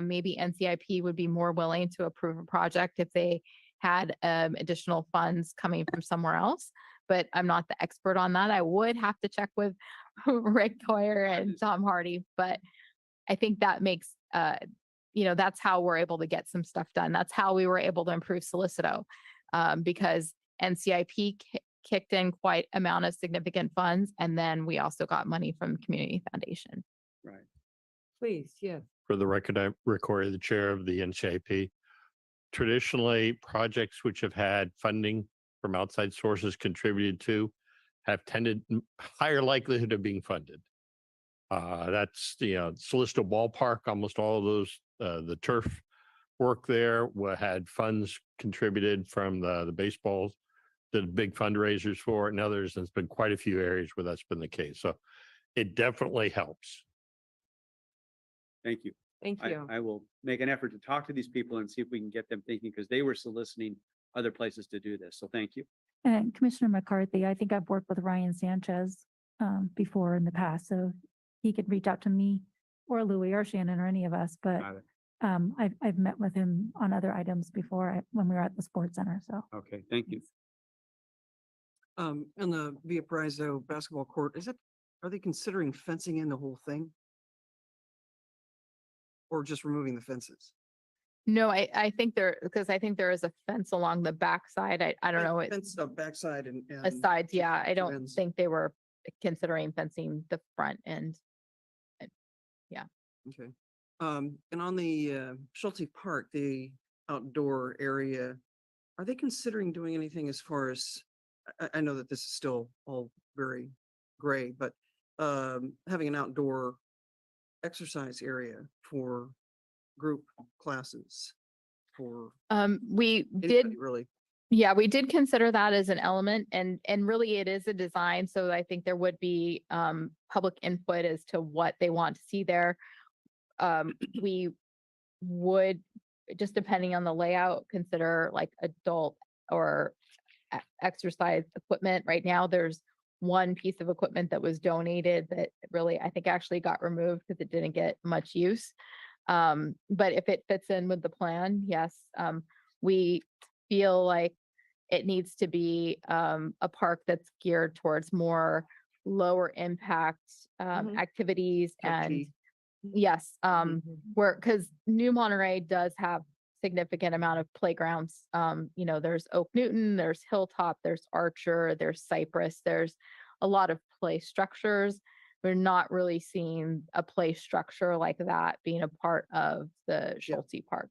Maybe NCIP would be more willing to approve a project if they had additional funds coming from somewhere else, but I'm not the expert on that. I would have to check with Rick Toyer and Tom Hardy, but I think that makes, that's how we're able to get some stuff done. That's how we were able to improve Solicito, because NCIP kicked in quite amount of significant funds, and then we also got money from Community Foundation. Right. Please, yes. For the record, I recorded the chair of the NCIP. Traditionally, projects which have had funding from outside sources contributed to have tended higher likelihood of being funded. That's Solicito Ballpark. Almost all of those, the turf work there had funds contributed from the baseballs, did big fundraisers for it, and others. There's been quite a few areas where that's been the case. So it definitely helps. Thank you. Thank you. I will make an effort to talk to these people and see if we can get them thinking, because they were soliciting other places to do this. So thank you. And Commissioner McCarthy, I think I've worked with Ryan Sanchez before in the past, so he could reach out to me or Louis or Shannon or any of us, but Got it. I've met with him on other items before when we were at the sports center, so. Okay, thank you. And the Via Paraiso basketball court, are they considering fencing in the whole thing? or just removing the fences? No, I think because I think there is a fence along the backside. I don't know. Fence backside and. Sides, yeah, I two don't ends. think they were considering fencing the front end. Okay. And on the Schulte Park, the outdoor area, are they considering doing anything as far as, I know that this is still all very gray, but having an outdoor exercise area for group classes for We did, anybody really? yeah, we did consider that as an element and really it is a design. So I think there would be public input as to what they want to see there. We would, just depending on the layout, consider like adult or exercise equipment. Right now, there's one piece of equipment that was donated that really, I think actually got removed because it didn't get much use. But if it fits in with the plan, yes, we feel like it needs to be a park that's geared towards more lower impact activities and Touchy. yes, Mhm. because New Monterey does have significant amount of playgrounds. There's Oak Newton, there's Hilltop, there's Archer, there's Cypress, there's a lot of play structures. We're not really seeing a play structure like that being a part of the Schulte Park.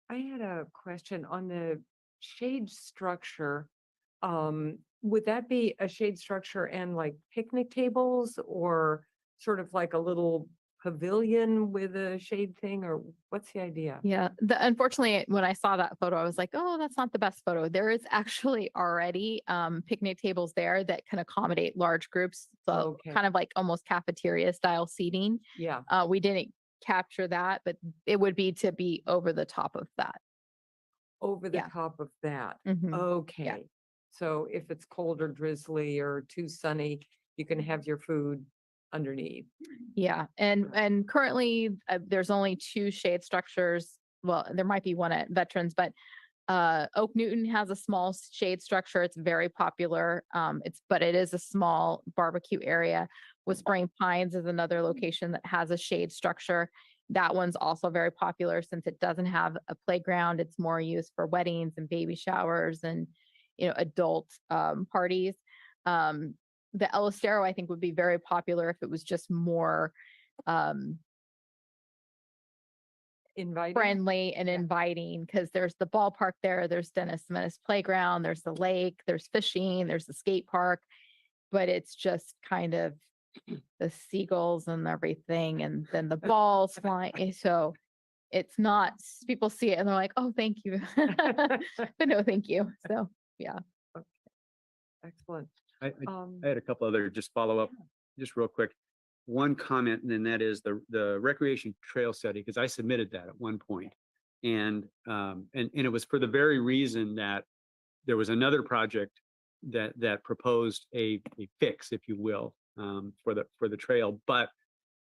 I had a question on the shade structure. Would that be a shade structure and like picnic tables or sort of like a little pavilion with a shade thing, or what's the idea? Yeah, unfortunately, when I saw that photo, I was like, oh, that's not the best photo. There is actually already picnic tables there that can accommodate large groups. So Okay. kind of like almost cafeteria style seating. Yeah, We didn't capture that, but it would be to be over the top of that. over the Yeah. top of that. Mhm. Okay. So if it's cold or drizzly or too sunny, you can have your food underneath. Yeah, and currently there's only two shade structures. Well, there might be one at Veterans, but Oak Newton has a small shade structure. It's very popular. But it is a small barbecue area. Whispering Pines is another location that has a shade structure. That one's also very popular since it doesn't have a playground. It's more used for weddings and baby showers and adult parties. The El Estero, I think, would be very popular if it was just more Inviting? friendly and Yeah. inviting because there's the ballpark there, there's Dennis Menace Playground, there's the lake, there's fishing, there's the skate park, but it's just kind of the seagulls and everything, and then the balls flying. So it's not, people see it and they're like, oh, thank you. But no, thank you. So, yeah. Excellent. I Um, had a couple other just follow up, just real quick. One comment, and then that is the recreation trail study, because I submitted that at one point. And it was for the very reason that there was another project that proposed a fix, if you will, for the trail. But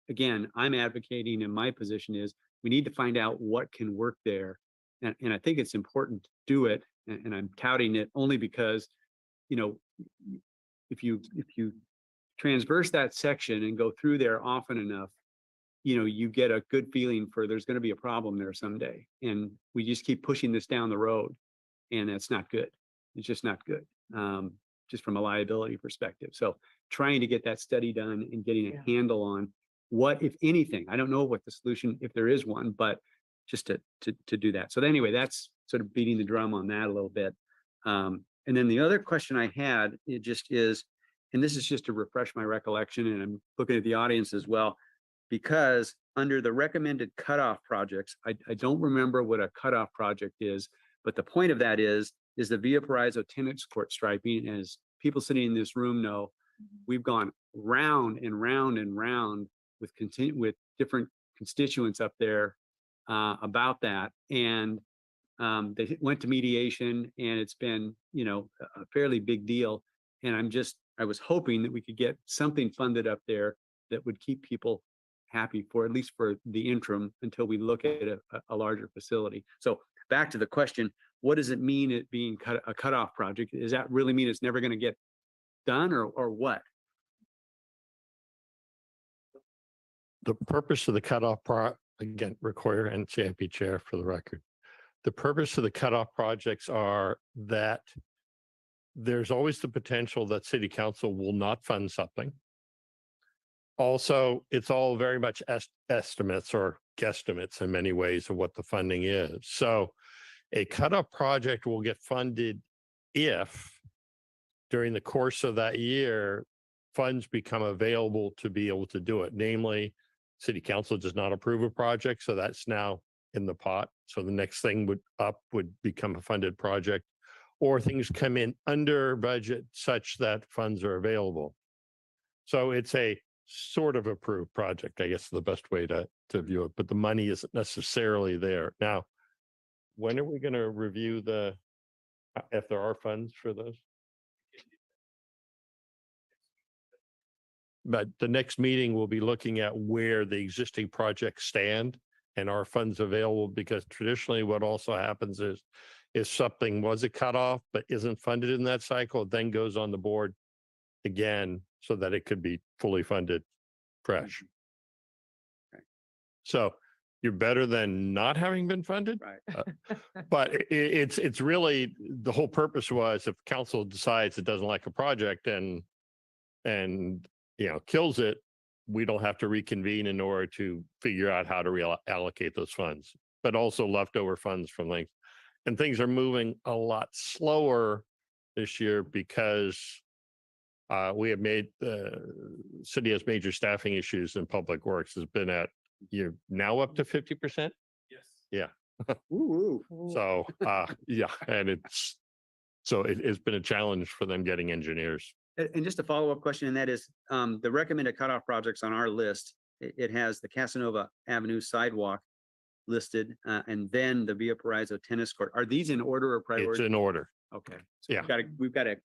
again, I'm advocating, and my position is we need to find out what can work there. And I think it's important to do it. And I'm touting it only because, if you transverse that section and go through there often enough, you get a good feeling for there's going to be a problem there someday. And we just keep pushing this down the road, and that's not good. It's just not good, just from a liability perspective. So trying to get that study done and getting a handle on what, if anything, I don't know what the solution, if there is one, but just to do that. So anyway, that's sort of beating the drum on that a little bit. And then the other question I had, it just is, and this is just to refresh my recollection, and I'm looking at the audience as well, because under the recommended cutoff projects, I don't remember what a cutoff project is, but the point of that is the Via Paraiso tennis court striping. As people sitting in this room know, we've gone round and round and round with different constituents up there about that. And they went to mediation, and it's been, a fairly big deal. And I was hoping that we could get something funded up there that would keep people happy for at least for the interim until we look at a larger facility. So back to the question, what does it mean it being a cutoff project? Does that really mean it's never going to get done, or what? the purpose of the again, require and CIP chair for the record. The purpose of the cutoff projects are that there's always the potential that city council will not fund something. Also, it's all very much estimates or guesstimates in many ways of what the funding is. So a cutoff project will get funded if during the course of that year, funds become available to be able to do it. Namely, city council does not approve a project, so that's now in the pot. So the next thing would become a funded project, or things come in under budget such that funds are available. So it's a sort of approved project, I guess, is the best way to view it, but the money isn't necessarily there. Now, when are we going to review if there are funds for those? But the next meeting will be looking at where the existing projects stand and are funds available, because traditionally what also happens is if something was a cutoff but isn't funded in that cycle, it then goes on the board again so that it could be fully funded fresh. So you're better than not having been funded. Right. But it's really, the whole purpose was if council decides it doesn't like a project and kills it, we don't have to reconvene in order to figure out how to reallocate those funds, but also leftover funds from things. And things are moving a lot slower this year because we have the city has major staffing issues, and public works has been at, you're now up to 50%. Yes. Yeah. Ooh. So, yeah, and it's been a challenge for them getting engineers. And just a follow-up question, and that is, the recommended cutoff projects on our list, it has the Casanova Avenue sidewalk listed, and then the Via Paraiso tennis court. Are these in order or It's priority? in order. Okay. Yeah. We've got to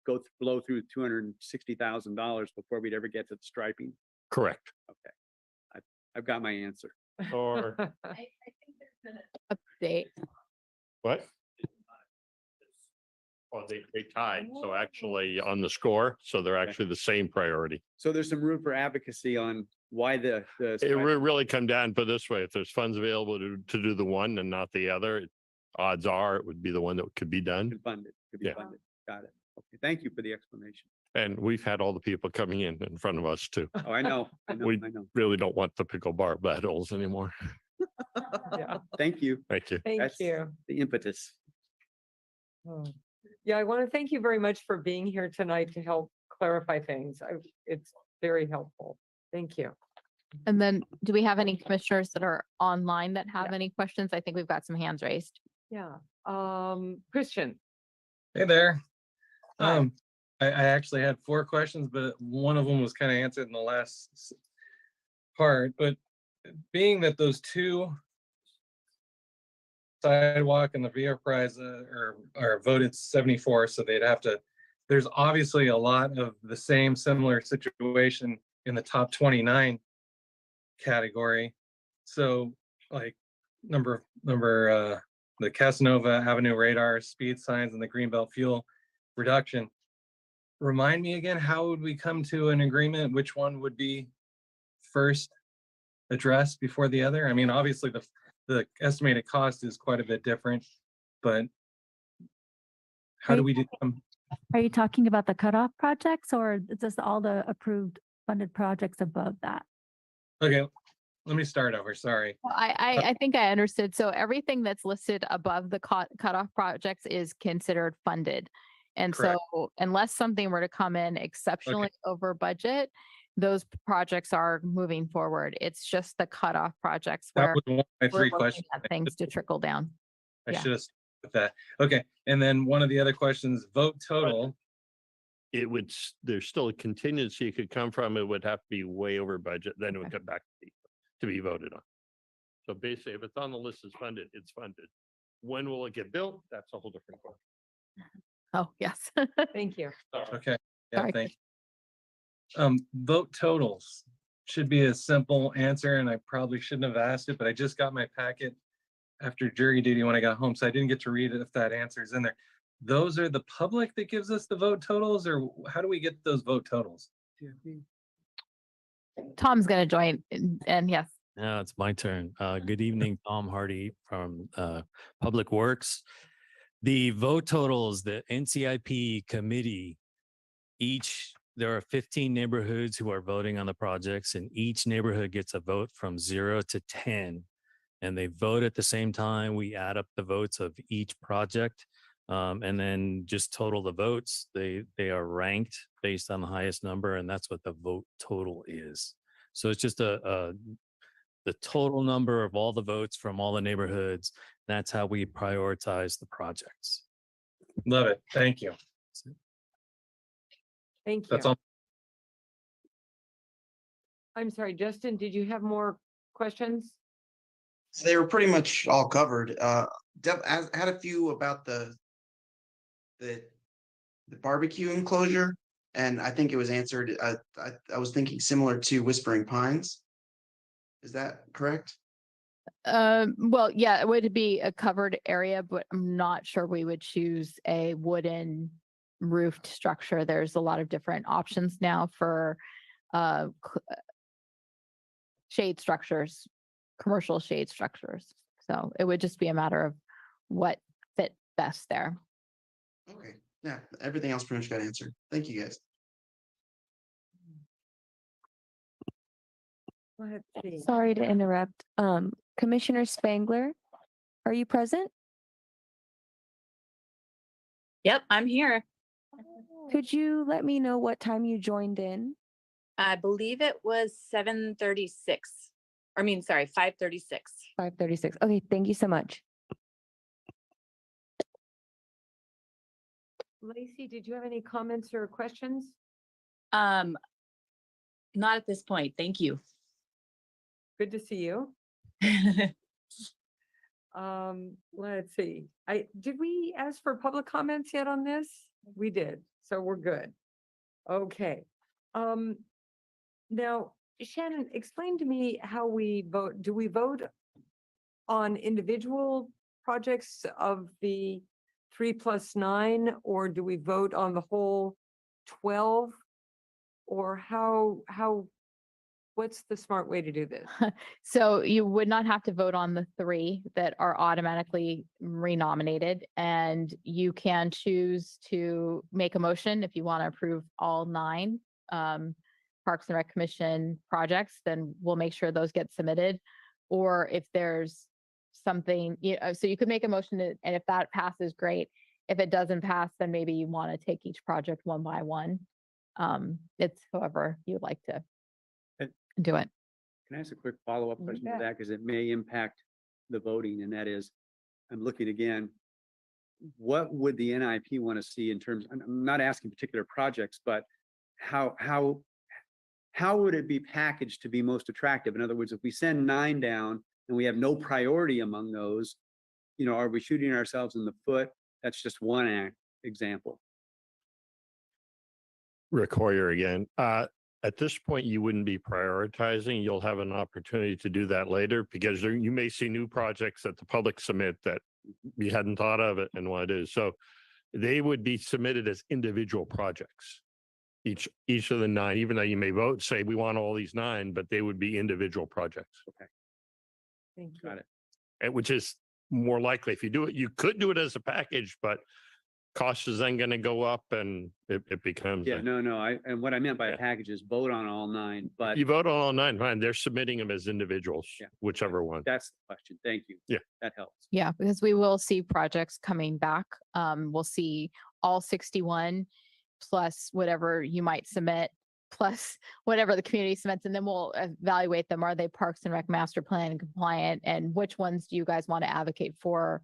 blow through $260,000 before we'd ever get to the striping. Correct. Okay. I've got my answer. Or I think there's an update. what? Well, they tied, so actually on the score, so they're actually the same priority. So there's some room for advocacy on why the It really come down, but this way, if there's funds available to do the one and not the other, odds are it would be the one that could be done. could be funded. Got it. Okay. Thank you for the explanation. And we've had all the people coming in front of us too. Oh, I know. We- Really don't want the pickleback battles anymore. Yeah, Thank you. Thank you. thank That's you. the impetus. Oh. Yeah, I want to thank you very much for being here tonight to help clarify things. It's very helpful. Thank you. And then do we have any commissioners that are online that have any questions? I think we've got some hands raised. Yeah, Christian. Hey there. Hi. I actually had 4 questions, but one of them was kind of answered in the last part. But being that those 2 sidewalk and the Via Paraiso are voted 74, so they'd have to, there's obviously a lot of the same similar situation in the top 29 category. So like the Casanova Avenue radar, speed signs, and the Greenbelt fuel reduction. Remind me again, how would we come to an agreement? Which one would be first addressed before the other? I mean, obviously the estimated cost is quite a bit different, but how do we do them? Are you talking about the cutoff projects or just all the approved funded projects above that? Okay, let me start over, sorry. Well, I think I understood. So everything that's listed above the cutoff projects is considered funded. And Correct. so unless something were to come in exceptionally over budget, those projects are moving forward. It's just the cutoff projects That where was one of my we're 3 looking questions. at things to trickle down. I yeah. should have started with that. Okay, and then one of the other questions, vote total. There's still a contingency it could come from. It would have to be way over budget, then it would come back to be voted on. So basically, if it's on the list as funded, it's funded. When will it get built? That's a whole different question. Oh, yes. Thank you. Okay, yeah, Sorry. thank you. Vote totals should be a simple answer, and I probably shouldn't have asked it, but I just got my packet after jury duty when I got home, so I didn't get to read it if that answer is in there. Those are the public that gives us the vote totals, or how do we get those vote totals? Tom's gonna join and yes. Now it's my turn. Good evening, Tom Hardy from Public Works. The vote totals, the NCIP committee, there are 15 neighborhoods who are voting on the projects, and each neighborhood gets a vote from 0 to 10. And they vote at the same time. We add up the votes of each project, and then just total the votes. They are ranked based on the highest number, and that's what the vote total is. So it's just the total number of all the votes from all the neighborhoods. That's how we prioritize the projects. Love it. Thank you. Thank you. That's all. I'm sorry, Justin, did you have more questions? So they were pretty much all covered. I had a few about the barbecue enclosure, and I think it was answered. I was thinking similar to Whispering Pines. Is that correct? Well, yeah, it would be a covered area, but I'm not sure we would choose a wooden roofed structure. There's a lot of different options now for shade structures, commercial shade structures. So it would just be a matter of what fit best there. Okay, yeah, everything else pretty much got answered. Thank you, guys. Let's see. Sorry to interrupt. Commissioner Spangler, are you present? Yep, I'm here. Could you let me know what time you joined in? I believe it was 7:36. I mean, sorry, 5:36. 5:36. Okay, thank you so much. Lacey, did you have any comments or questions? Not at this point. Thank you. Good to see you. Let's see. Did we ask for public comments yet on this? We did, so we're good. Okay. Now, Shannon, explain to me how we vote. Do we vote on individual projects of the 3+9, or do we vote on the whole 12? Or what's the smart way to do this? So you would not have to vote on the 3 that are automatically renominated, and you can choose to make a motion if you want to approve all 9 Parks and Rec Commission projects, then we'll make sure those get submitted. Or if there's something, so you could make a motion and if that passes, great. If it doesn't pass, then maybe you want to take each project one by one. It's however you'd like to do it. Can I ask a quick follow-up question to bet. that? Because it may impact the voting, and that is, I'm looking again, what would the NIP want to see in terms, I'm not asking particular projects, but how would it be packaged to be most attractive? In other words, if we send 9 down and we have no priority among those, are we shooting ourselves in the foot? That's just one example. Rick Hoyer again. At this point, you wouldn't be prioritizing. You'll have an opportunity to do that later because you may see new projects that the public submit that you hadn't thought of it and what it is. So they would be submitted as individual projects. Each of the 9, even though you may vote, say we want all these 9, but they would be individual projects. Okay. Thank you. Got it. And which is more likely if you do it, you could do it as a package, but cost is then going to go up and it becomes. Yeah, and what I meant by a package is vote on all 9, but You vote on all 9, fine. They're submitting them as individuals, Yeah. whichever one. that's the question. Thank you. Yeah. That helps. Yeah, because we will see projects coming back. We'll see all 61 plus whatever you might submit, plus whatever the community submits, and then we'll evaluate them. Are they Parks and Rec Master Plan compliant? And which ones do you guys want to advocate for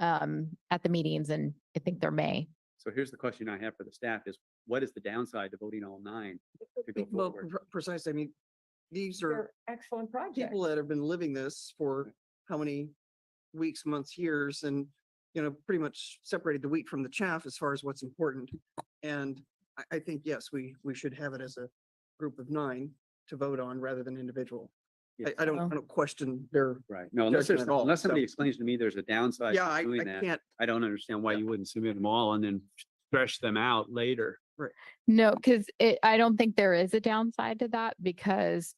at the meetings? And I think there may. So here's the question I have for the staff is, what is the downside to voting all 9 to go Well, forward? precisely. I mean, these are They're excellent projects. people that have been living this for how many weeks, months, years, and pretty much separated the wheat from the chaff as far as what's important. And I think, yes, we should have it as a group of 9 to vote on rather than individual. Yes. I don't question their, Right. No, unless judgment at all, unless somebody so- explains to me there's a downside yeah, to I doing that, can't, I don't understand why you wouldn't submit them all and then stretch them out later. No, because I don't think there is a downside to that because,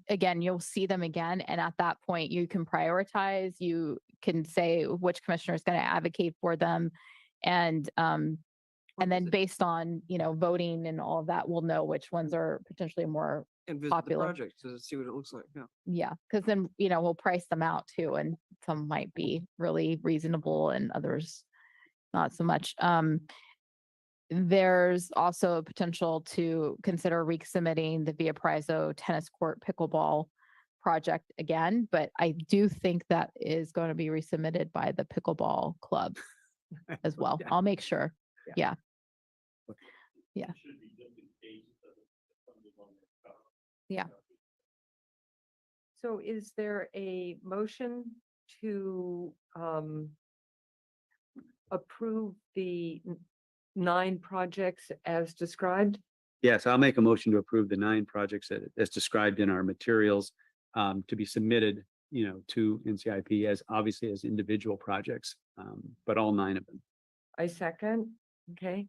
again, you'll see them again. And at that point, you can prioritize, you can say which commissioner is going to advocate for them. And then based on, voting and all of that, we'll know which ones are potentially more And visit the popular. project to see what it looks like. Yeah. Yeah, because then, we'll price them out too, and some might be really reasonable and others not so much. There's also a potential to consider resubmitting the Via Prizzo tennis court pickleball project again, but I do think that is going to be resubmitted by the pickleball club as well. Yeah. I'll make sure. Yeah. Yeah. Yeah. So is there a motion to approve the 9 projects as described? Yes, I'll make a motion to approve the 9 projects as described in our materials to be submitted, to NCIP as obviously as individual projects, but all 9 of them. I second. Okay.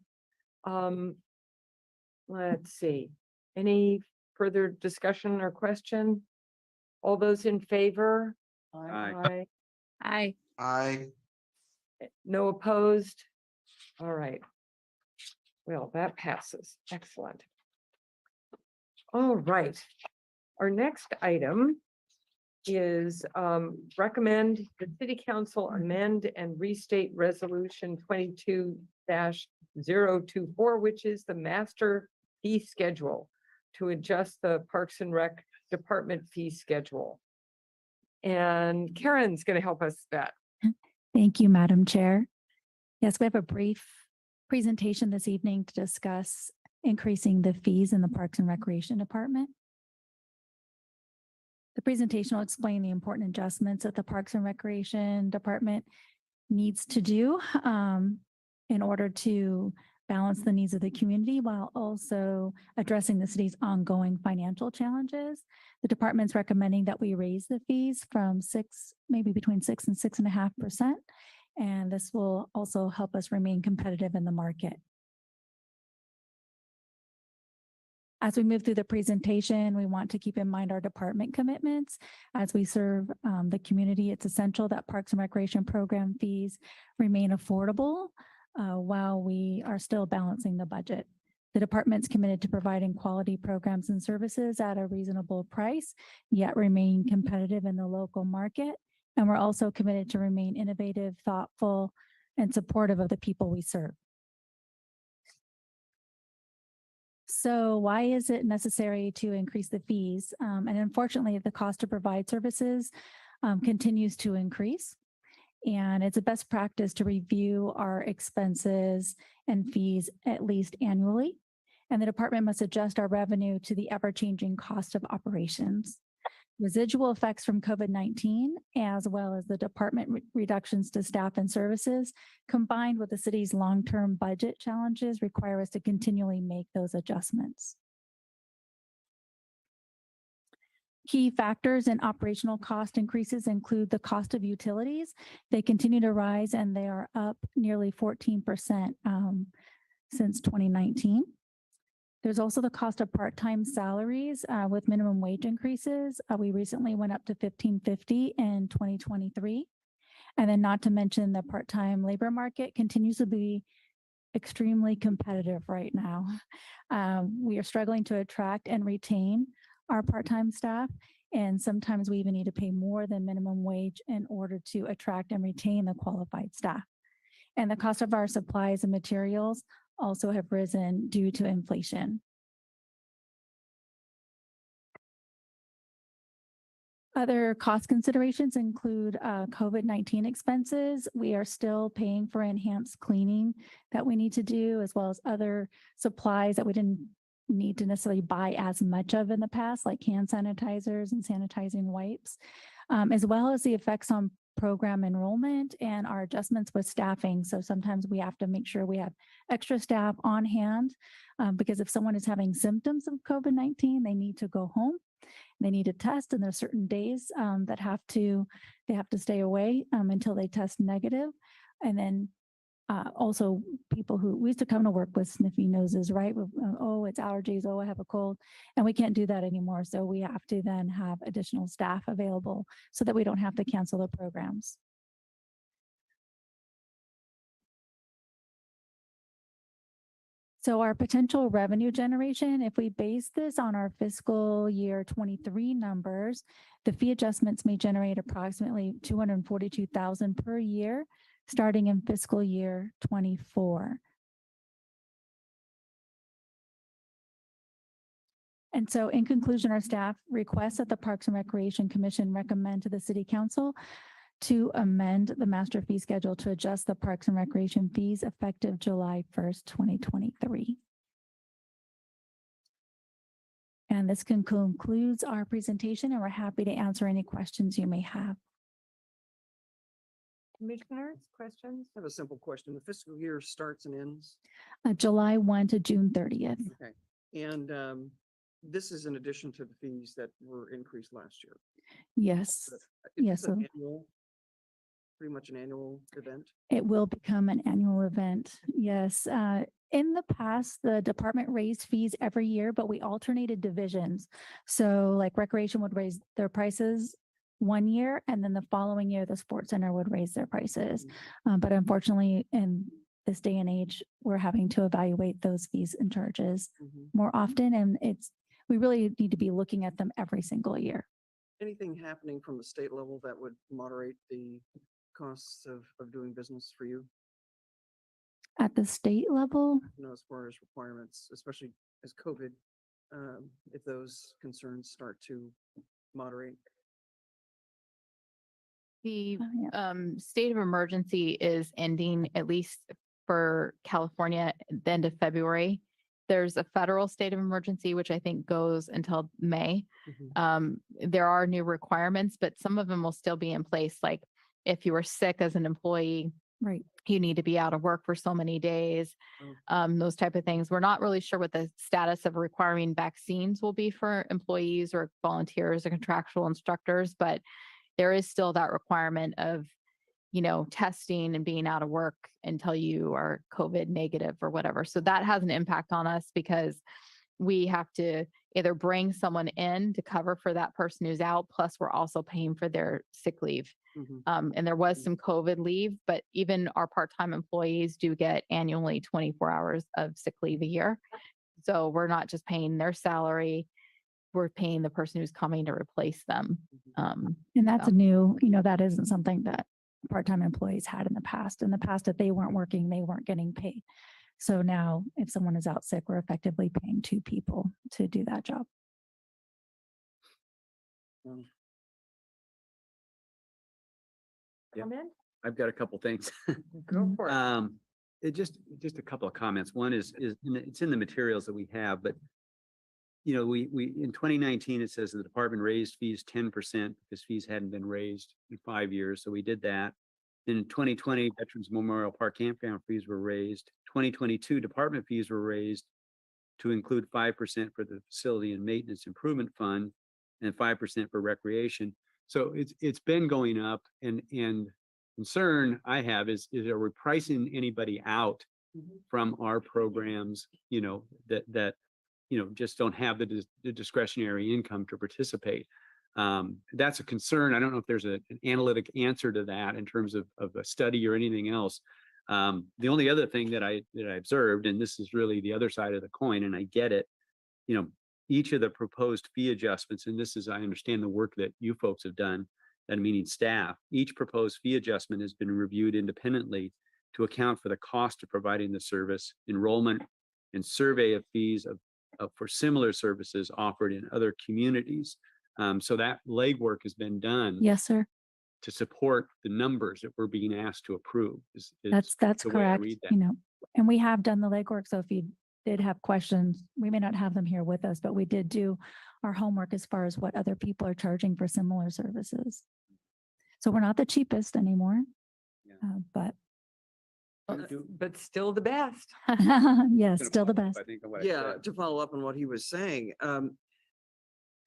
Let's see. Any further discussion or question? All those in favor? Aye. Aye. I, No opposed? All right. Well, that passes. Excellent. All right. Our next item is recommend the city council amend and restate resolution 22-024, which is the master fee schedule to adjust the Parks and Rec department fee schedule. And Karen's going to help us with that. Thank you, Madam Chair. Yes, we have a brief presentation this evening to discuss increasing the fees in the Parks and Recreation Department. The presentation will explain the important adjustments that the Parks and Recreation Department needs to do in order to balance the needs of the community while also addressing the city's ongoing financial challenges. The department's recommending that we raise the fees from maybe between 6 and 6.5%. And this will also help us remain competitive in the market. As we move through the presentation, we want to keep in mind our department commitments. As we serve the community, it's essential that Parks and Recreation program fees remain affordable while we are still balancing the budget. The department's committed to providing quality programs and services at a reasonable price, yet remain competitive in the local market. And we're also committed to remain innovative, thoughtful, and supportive of the people we serve. So why is it necessary to increase the fees? And unfortunately, the cost to provide services continues to increase. And it's a best practice to review our expenses and fees at least annually. And the department must adjust our revenue to the ever-changing cost of operations. Residual effects from COVID-19, as well as the department reductions to staff and services, combined with the city's long-term budget challenges, require us to continually make those adjustments. Key factors in operational cost increases include the cost of utilities. They continue to rise and they are up nearly 14% since 2019. There's also the cost of part-time salaries with minimum wage increases. We recently went up to $15.50 in 2023. And then not to mention the part-time labor market continues to be extremely competitive right now. We are struggling to attract and retain our part-time staff. And sometimes we even need to pay more than minimum wage in order to attract and retain the qualified staff. And the cost of our supplies and materials also have risen due to inflation. Other cost considerations include COVID-19 expenses. We are still paying for enhanced cleaning that we need to do, as well as other supplies that we didn't need to necessarily buy as much of in the past, like hand sanitizers and sanitizing wipes, as well as the effects on program enrollment and our adjustments with staffing. So sometimes we have to make sure we have extra staff on hand because if someone is having symptoms of COVID-19, they need to go home. They need a test, and there's certain days that they have to stay away until they test negative. And then Also, people who, we used to come to work with sniffy noses, right? Oh, it's allergies. Oh, I have a cold. And we can't do that anymore. So we have to then have additional staff available so that we don't have to cancel the programs. So our potential revenue generation, if we base this on our fiscal year 23 numbers, the fee adjustments may generate approximately 242,000 per year, starting in fiscal year 24. And so in conclusion, our staff requests that the Parks and Recreation Commission recommend to the City Council to amend the master fee schedule to adjust the Parks and Recreation fees effective July 1st, 2023. And this concludes our presentation, and we're happy to answer any questions you may have. Commissioners, questions? I have a simple question. The fiscal year starts and ends. July 1 to June 30th. Okay. And this is in addition to the fees that were increased last year. Yes. Yes, It's an so annual, pretty much an annual event. it will become an annual event. Yes. In the past, the department raised fees every year, but we alternated divisions. So like recreation would raise their prices one year, and then the following year, the sports center would raise their prices. But unfortunately, in this day and age, we're having to evaluate those fees and charges more often. And we really need to be looking at them every single year. Anything happening from the state level that would moderate the costs of doing business for you? At the state level, You know, as far as requirements, especially as COVID, if those concerns start to moderate. The yeah. state of emergency is ending, at least for California, the end of February. There's a federal state of emergency, which I think goes until May. There are new requirements, but some of them will still be in place. Like if you were sick as an employee, right, you need to be out of work for so many days, those type of things. We're not really sure what the status of requiring vaccines will be for employees or volunteers or contractual instructors, but there is still that requirement of, you know, testing and being out of work until you are COVID negative or whatever. So that has an impact on us because we have to either bring someone in to cover for that person who's out, plus we're also paying for their sick leave. And there was some COVID leave, but even our part-time employees do get annually 24 hours of sick leave a year. So we're not just paying their salary, we're paying the person who's coming to replace them. And that's a new, you know, that isn't something that part-time employees had in the past. In the past, if they weren't working, they weren't getting paid. So now if someone is out sick, we're effectively paying two people to do that job. Yeah. Comment? I've got a couple things. Go for it. It just a couple of comments. One is it's in the materials that we have, but you know, we in 2019, it says the department raised fees 10% because fees hadn't been raised in 5 years. So we did that. Then in 2020, Veterans Memorial Park campground fees were raised. 2022, department fees were raised to include 5% for the facility and maintenance improvement fund and 5% for recreation. So it's been going up, and concern I have is are we pricing anybody out from our programs, you know, that you know, just don't have the discretionary income to participate. That's a concern. I don't know if there's an analytic answer to that in terms of a study or anything else. The only other thing that I observed, and this is really the other side of the coin, and I get it, you know, each of the proposed fee adjustments, and this is, I understand the work that you folks have done, and meaning staff, each proposed fee adjustment has been reviewed independently to account for the cost of providing the service, enrollment, and survey of fees for similar services offered in other communities. So that legwork has been done. Yes, sir. To support the numbers that we're being asked to approve. That's the way I correct. read that. You know, and we have done the legwork. So if you did have questions, we may not have them here with us, but we did do our homework as far as what other people are charging for similar services. So we're not the cheapest anymore, but But still the best. yes, still the best. I think of what I Yeah, said. to follow up on what he was saying,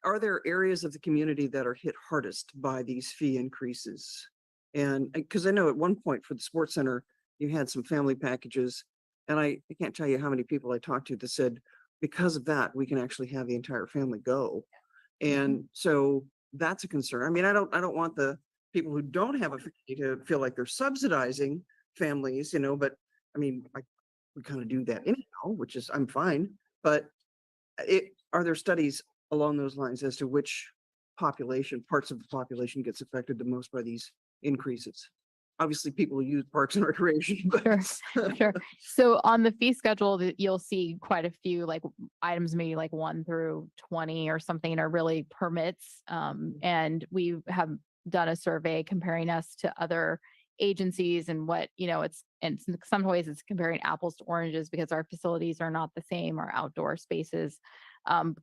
are there areas of the community that are hit hardest by these fee increases? And because I know at one point for the sports center, you had some family packages. And I can't tell you how many people I talked to that said, because of that, we can actually have the entire family go. And so that's a concern. I mean, I don't want the people who don't have a family to feel like they're subsidizing families, but I mean, we kind of do that anyhow, which is, I'm fine. But are there studies along those lines as to which parts of the population gets affected the most by these increases? Obviously, people who use parks and recreation, but Sure. So on the fee schedule, you'll see quite a few like items, maybe like 1 through 20 or something are really permits. And we have done a survey comparing us to other agencies and what, and in some ways it's comparing apples to oranges because our facilities are not the same, our outdoor spaces.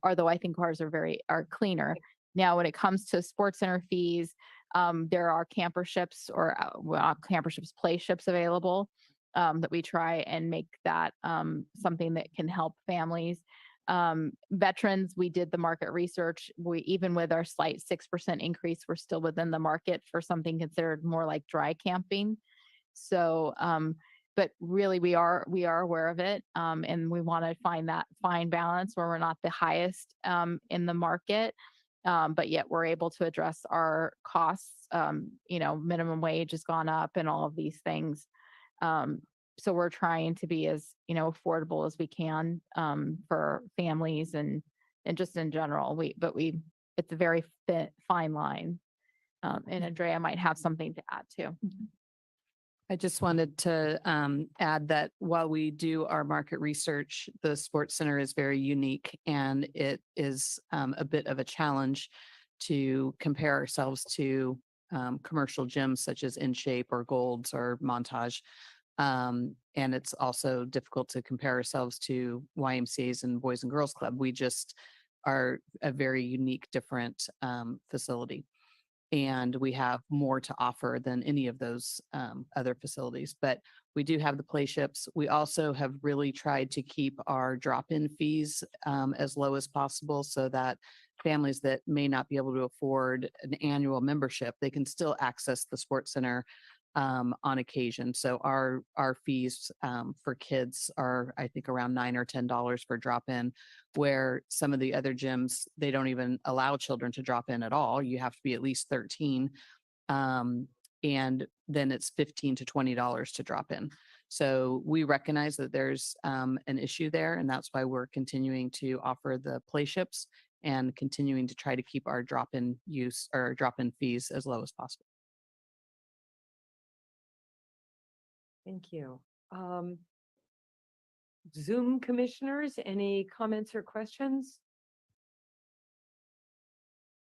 Although I think ours are cleaner. Now, when it comes to sports center fees, there are camperships or camperships, play ships available that we try and make that something that can help families. Veterans, we did the market research. Even with our slight 6% increase, we're still within the market for something considered more like dry camping. So, but really we are aware of it. And we want to find that fine balance where we're not the highest in the market. But yet we're able to address our costs. Minimum wage has gone up and all of these things. So we're trying to be as, affordable as we can for families and just in general. It's a very fine line. And Andrea might have something to add too. I just wanted to add that while we do our market research, the sports center is very unique and it is a bit of a challenge to compare ourselves to commercial gyms such as In Shape or Gold's or Montage. And it's also difficult to compare ourselves to YMCA's and Boys and Girls Club. We just are a very unique, different facility. And we have more to offer than any of those other facilities. But we do have the play ships. We also have really tried to keep our drop-in fees as low as possible so that families that may not be able to afford an annual membership, they can still access the sports center on occasion. So our fees for kids are, I think, around $9 or $10 for drop-in, where some of the other gyms, they don't even allow children to drop in at all. You have to be at least 13. And then it's $15 to $20 to drop in. So we recognize that there's an issue there, and that's why we're continuing to offer the play ships and continuing to try to keep our drop-in use or drop-in fees as low as possible. Thank you. Zoom commissioners, any comments or questions?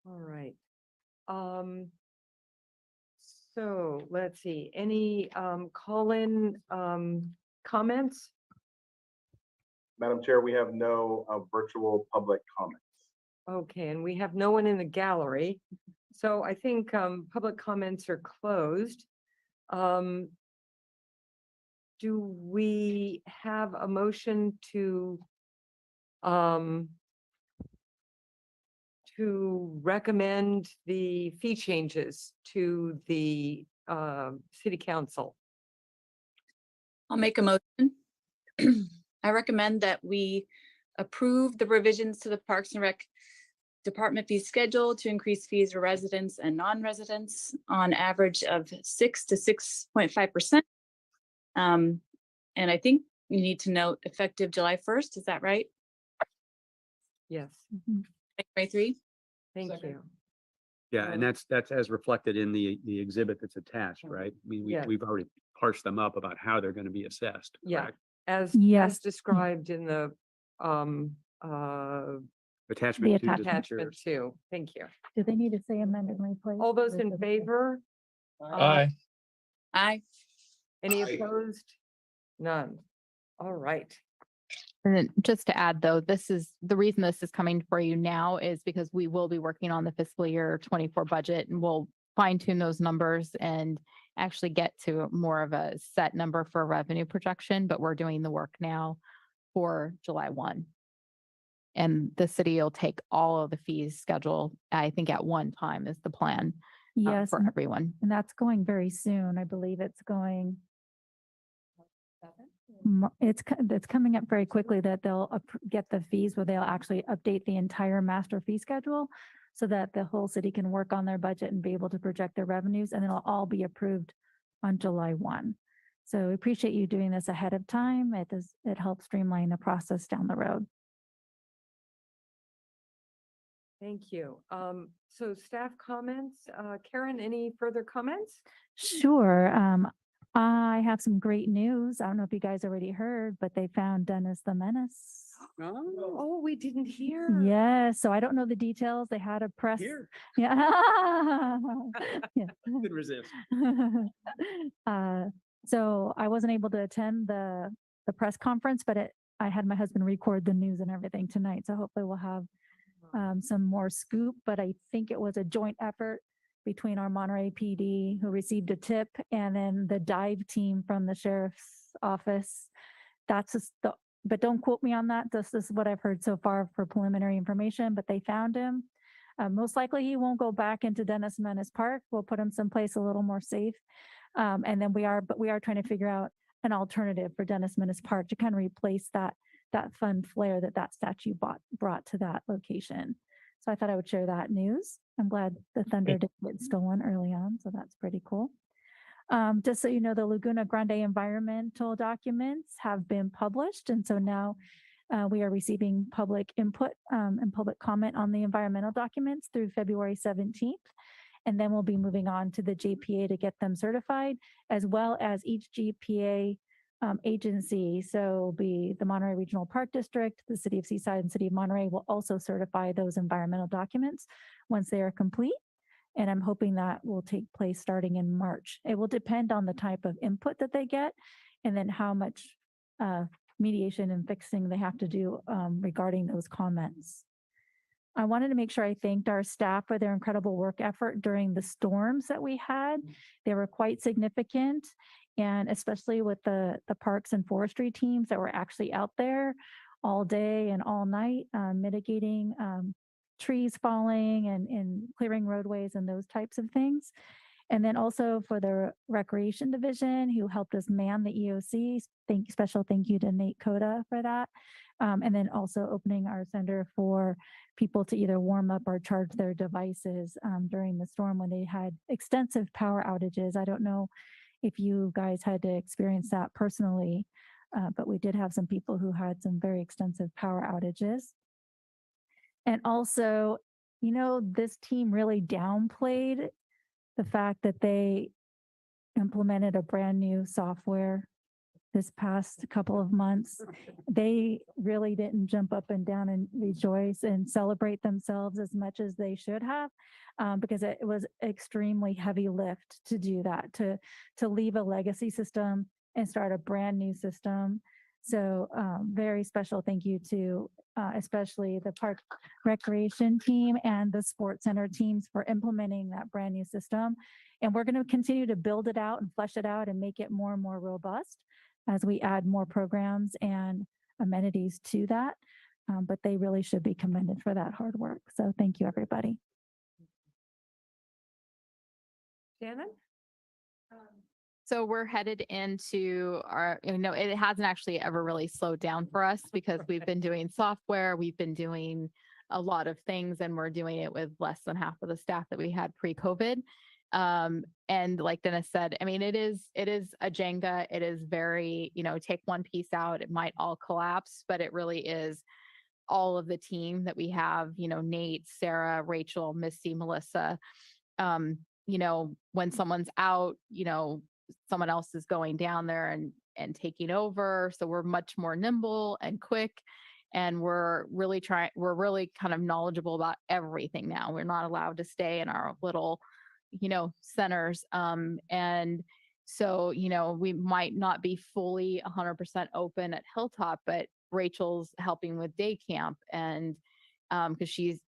All right. So let's see, any call-in comments? Madam Chair, we have no virtual public comments. Okay, and we have no one in the gallery. So I think public comments are closed. Do we have a motion to recommend the fee changes to the city council? I'll make a motion. I recommend that we approve the revisions to the Parks and Rec Department fee schedule to increase fees for residents and non-residents on average of 6 to 6.5%. And I think you need to note effective July 1st. Is that right? Yes. 2023. Thank you. Yeah, and that's as reflected in the exhibit that's attached, right? I mean, Yeah. we've already parsed them up about how they're going to be assessed. Yeah, correct? as Yes. described in the Attachment to this attachment material. too. Thank you. Do they need to say amended and replaced? All those or in just- favor? Aye. Aye. Any Aye. opposed? None. All right. And then just to add though, this is the reason this is coming for you now is because we will be working on the fiscal year 24 budget and we'll fine tune those numbers and actually get to more of a set number for revenue projection, but we're doing the work now for July 1. And the city will take all of the fees schedule, I think at one time is the plan Yes, for and everyone. that's going very soon. I believe it's going It's coming up very quickly that they'll get the fees where they'll actually update the entire master fee schedule so that the whole city can work on their budget and be able to project their revenues, and it'll all be approved on July 1. So we appreciate you doing this ahead of time. It helps streamline the process down the road. Thank you. So staff comments, Karen, any further comments? Sure. I have some great news. I don't know if you guys already heard, but they found Dennis the Menace. Oh, we didn't hear. Yeah, so I don't know the details. They had a press. Here. Yeah. Yeah. Couldn't resist. So I wasn't able to attend the press conference, but I had my husband record the news and everything tonight. So hopefully we'll have some more scoop, but I think it was a joint effort between our Monterey PD, who received a tip, and then the dive team from the sheriff's office. That's just but don't quote me on that. This is what I've heard so far for preliminary information, but they found him. Most likely he won't go back into Dennis Menace Park. We'll put him someplace a little more safe. And then we are trying to figure out an alternative for Dennis Menace Park to kind of replace that fun flair that statue brought to that location. So I thought I would share that news. I'm glad the Thunder didn't get stolen early on, so that's pretty cool. Just so you know, the Laguna Grande environmental documents have been published, and so now we are receiving public input and public comment on the environmental documents through February 17th. And then we'll be moving on to the JPA to get them certified, as well as each GPA agency. So it'll be the Monterey Regional Park District, the City of Seaside, and City of Monterey will also certify those environmental documents once they are complete. And I'm hoping that will take place starting in March. It will depend on the type of input that they get and then how much mediation and fixing they have to do regarding those comments. I wanted to make sure I thanked our staff for their incredible work effort during the storms that we had. They were quite significant, and especially with the parks and forestry teams that were actually out there all day and all night, mitigating trees falling and clearing roadways and those types of things. And then also for the Recreation Division, who helped us man the EOC. Special thank you to Nate Coda for that. And then also opening our center for people to either warm up or charge their devices during the storm when they had extensive power outages. I don't know if you guys had to experience that personally, but we did have some people who had some very extensive power outages. And also, you know, this team really downplayed the fact that they implemented a brand new software this past couple of months. They really didn't jump up and down and rejoice and celebrate themselves as much as they should have, because it was extremely heavy lift to do that, to leave a legacy system and start a brand new system. So very special thank you to especially the park recreation team and the sports center teams for implementing that brand new system. And we're going to continue to build it out and flesh it out and make it more and more robust as we add more programs and amenities to that. But they really should be commended for that hard work. So thank you, everybody. Shannon? So we're headed into our, you know, it hasn't actually ever really slowed down for us because we've been doing software, we've been doing a lot of things, and we're doing it with less than half of the staff that we had pre-COVID. And like Dennis said, I mean, it is a Jenga. It is very, you know, take one piece out, it might all collapse, but it really is all of the team that we have, you know, Nate, Sarah, Rachel, Missy, Melissa. You know, when someone's out, you know, someone else is going down there and taking over. So we're much more nimble and quick. And we're really kind of knowledgeable about everything now. We're not allowed to stay in our little, you know, centers. And so, you know, we might not be fully 100% open at Hilltop, but Rachel's helping with day camp. And because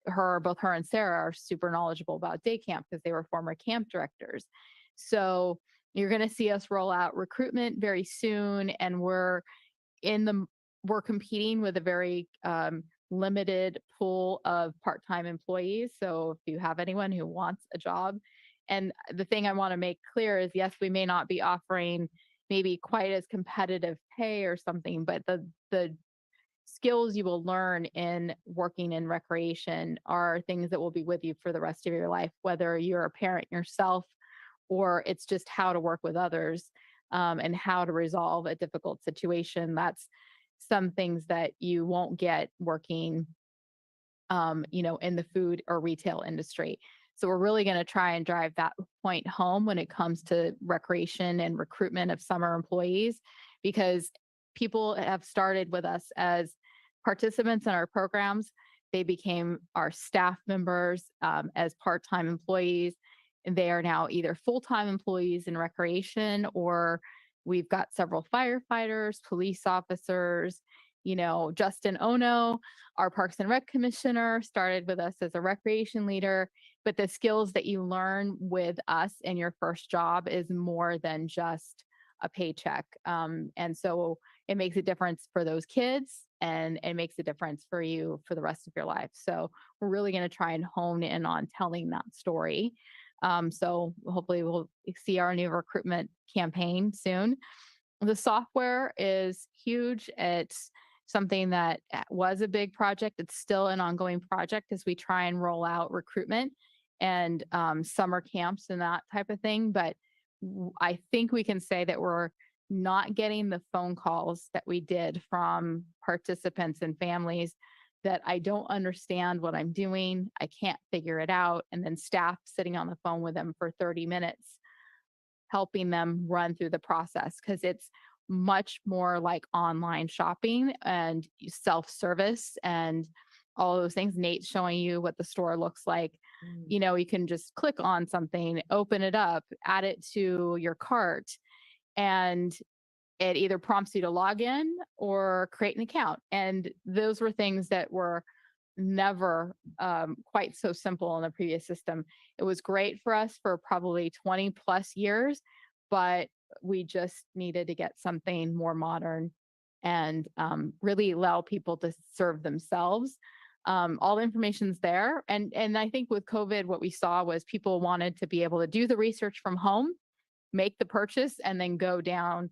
both her and Sarah are super knowledgeable about day camp because they were former camp directors. So you're going to see us roll out recruitment very soon, and we're competing with a very limited pool of part-time employees. So if you have anyone who wants a job, and the thing I want to make clear is, yes, we may not be offering, maybe quite as competitive pay or something, but the skills you will learn in working in recreation are things that will be with you for the rest of your life, whether you're a parent yourself or it's just how to work with others, and how to resolve a difficult situation. That's some things that you won't get working, in the food or retail industry. So we're really going to try and drive that point home when it comes to recreation and recruitment of summer employees, because people have started with us as participants in our programs. They became our staff members, as part-time employees, and they are now either full-time employees in recreation, or we've got several firefighters, police officers. Justin Ono, our Parks and Rec commissioner, started with us as a recreation leader. But the skills that you learn with us in your first job is more than just a paycheck. And so it makes a difference for those kids, and it makes a difference for you for the rest of your life. So we're really going to try and hone in on telling that story. So hopefully we'll see our new recruitment campaign soon. The software is huge. It's something that was a big project. It's still an ongoing project as we try and roll out recruitment and summer camps and that type of thing. But I think we can say that we're not getting the phone calls that we did from participants and families that I don't understand what I'm doing. I can't figure it out. And then staff sitting on the phone with them for 30 minutes, helping them run through the process, because it's much more like online shopping and self-service and all those things. Nate's showing you what the store looks like. You can just click on something, open it up, add it to your cart, and it either prompts you to log in or create an account. And those were things that were never quite so simple in the previous system. It was great for us for probably 20 plus years, but we just needed to get something more modern and really allow people to serve themselves. All the information's there. And I think with COVID, what we saw was people wanted to be able to do the research from home, make the purchase, and then go down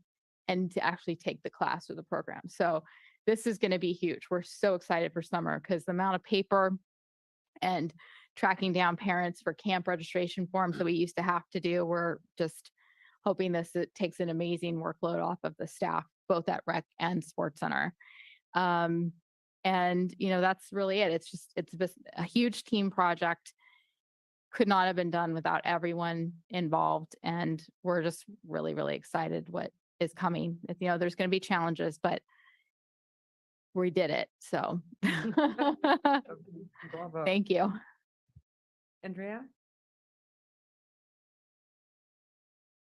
and to actually take the class or the program. So this is going to be huge. We're so excited for summer because the amount of paper and tracking down parents for camp registration forms that we used to have to do, we're just hoping it takes an amazing workload off of the staff, both at rec and sports center. And that's really it. It's a huge team project. Could not have been done without everyone involved. And we're just really, really excited what is coming. There's going to be challenges, but we did it. So Bravo. thank you. Andrea?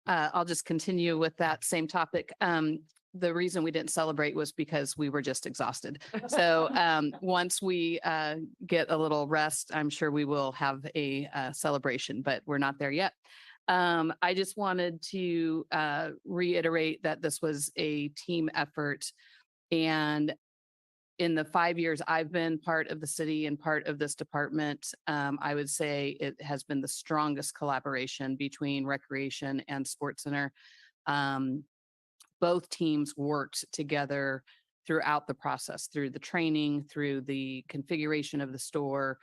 I'll just continue with that same topic. The reason we didn't celebrate was because we were just exhausted. So once we get a little rest, I'm sure we will have a celebration, but we're not there yet. I just wanted to reiterate that this was a team effort. And in the 5 years I've been part of the city and part of this department, I would say it has been the strongest collaboration between Recreation and Sports Center. Both teams worked together throughout the process, through the training, through the configuration of the store,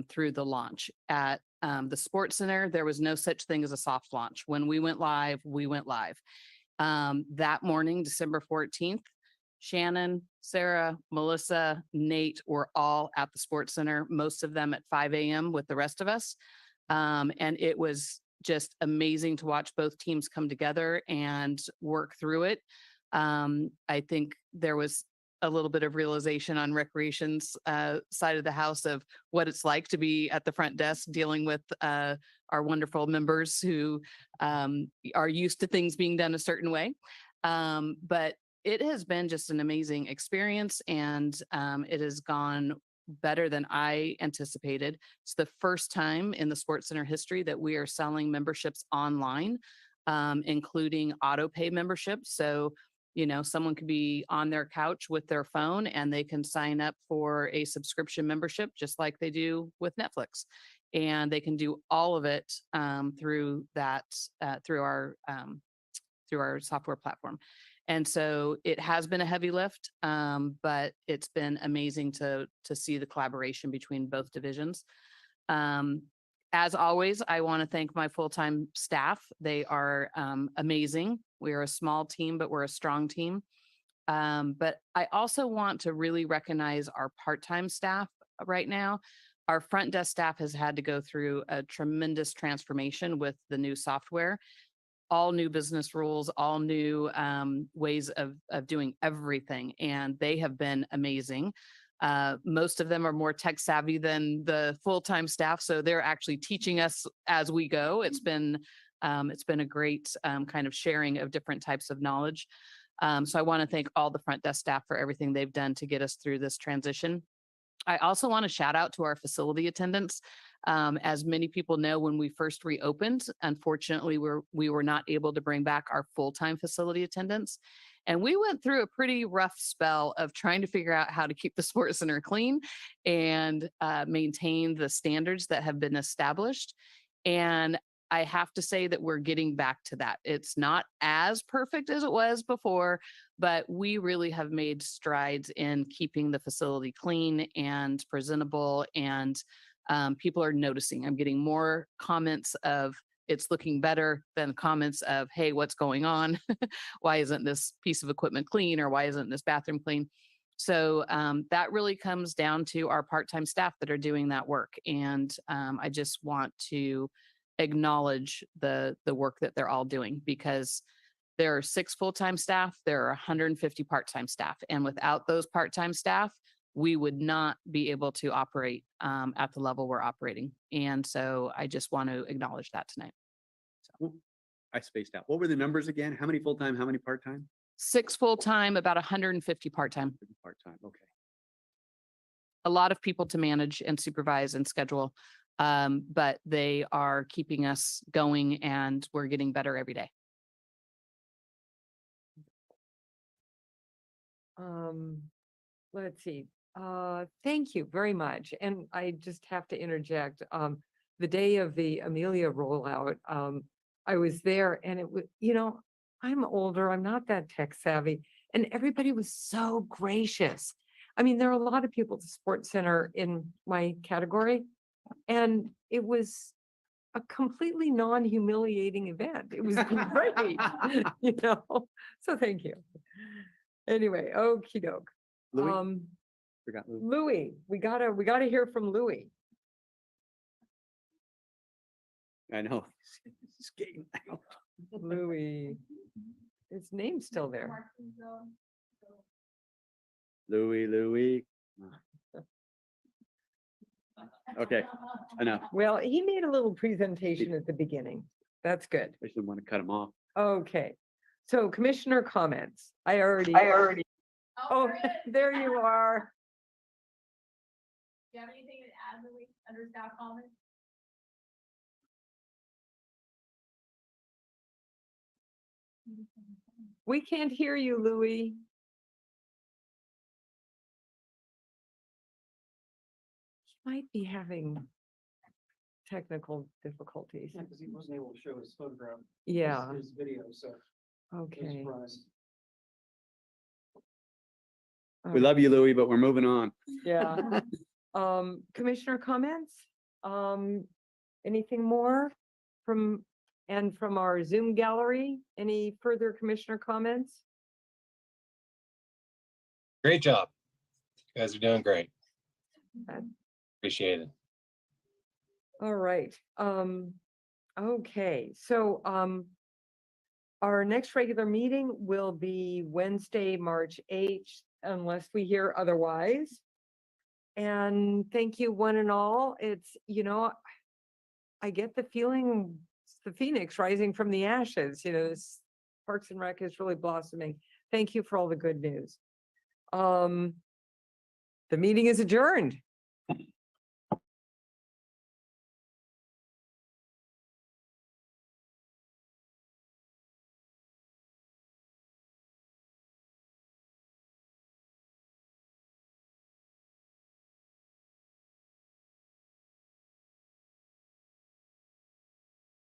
through the launch. At the Sports Center, there was no such thing as a soft launch. When we went live, we went live. That morning, December 14th, Shannon, Sarah, Melissa, Nate were all at the Sports Center, most of them at 5 a.m. with the rest of us. And it was just amazing to watch both teams come together and work through it. I think there was a little bit of realization on Recreation's side of the house of what it's like to be at the front desk dealing with our wonderful members who are used to things being done a certain way. But it has been just an amazing experience, and it has gone better than I anticipated. It's the first time in the Sports Center history that we are selling memberships online, including auto pay memberships. So, someone could be on their couch with their phone and they can sign up for a subscription membership just like they do with Netflix. And they can do all of it through through our software platform. And so it has been a heavy lift, but it's been amazing to see the collaboration between both divisions. As always, I want to thank my full-time staff. They are amazing. We are a small team, but we're a strong team. But I also want to really recognize our part-time staff right now. Our front desk staff has had to go through a tremendous transformation with the new software, all new business rules, all new ways of doing everything. And they have been amazing. Most of them are more tech savvy than the full-time staff. So they're actually teaching us as we go. It's been a great kind of sharing of different types of knowledge. So I want to thank all the front desk staff for everything they've done to get us through this transition. I also want to shout out to our facility attendants. As many people know, when we first reopened, unfortunately, we were not able to bring back our full-time facility attendants. And we went through a pretty rough spell of trying to figure out how to keep the sports center clean and maintain the standards that have been established. And I have to say that we're getting back to that. It's not as perfect as it was before, but we really have made strides in keeping the facility clean and presentable, and people are noticing. I'm getting more comments of it's looking better than comments of, hey, what's going on? Why isn't this piece of equipment clean, or why isn't this bathroom clean? So that really comes down to our part-time staff that are doing that work. And I just want to acknowledge the work that they're all doing, because there are 6 full-time staff, there are 150 part-time staff. And without those part-time staff, we would not be able to operate at the level we're operating. And so I just want to acknowledge that tonight. Well, I spaced out. What were the numbers again? How many full-time, how many part-time? 6 full-time, about 150 part-time. Part-time, okay. A lot of people to manage and supervise and schedule, but they are keeping us going, and we're getting better every day. Let's see. Thank you very much. And I just have to interject. The day of the Amelia rollout, I was there, and it was, I'm older, I'm not that tech savvy, and everybody was so gracious. I mean, there are a lot of people at the sports center in my category, and it was a completely non-humiliating event. It was great, so thank you. Anyway, okey doke. Louis? Forgot Louis. Louis, we gotta hear from Louis. I know. He's skating out. Louis, his name's still there. Louis. Okay, enough. Well, he made a little presentation at the beginning. That's good. I just want to cut him off. Okay, so commissioner comments. I already. Oh, there you are. Do you have anything to add, Louis, under staff comments? We can't hear you, Louis. He might be having technical difficulties. Yeah, because he wasn't able to show his photograph. Yeah. His video, so. Okay. We love you, Louis, but we're moving on. Yeah. Commissioner comments? Anything more from our Zoom gallery? Any further commissioner comments? Great job. You guys are doing great. Okay. Appreciate it. All right. Okay, so our next regular meeting will be Wednesday, March 8th, unless we hear otherwise. And thank you one and all. It's, I get the feeling it's the phoenix rising from the ashes, this Parks and Rec is really blossoming. Thank you for all the good news. The meeting is adjourned.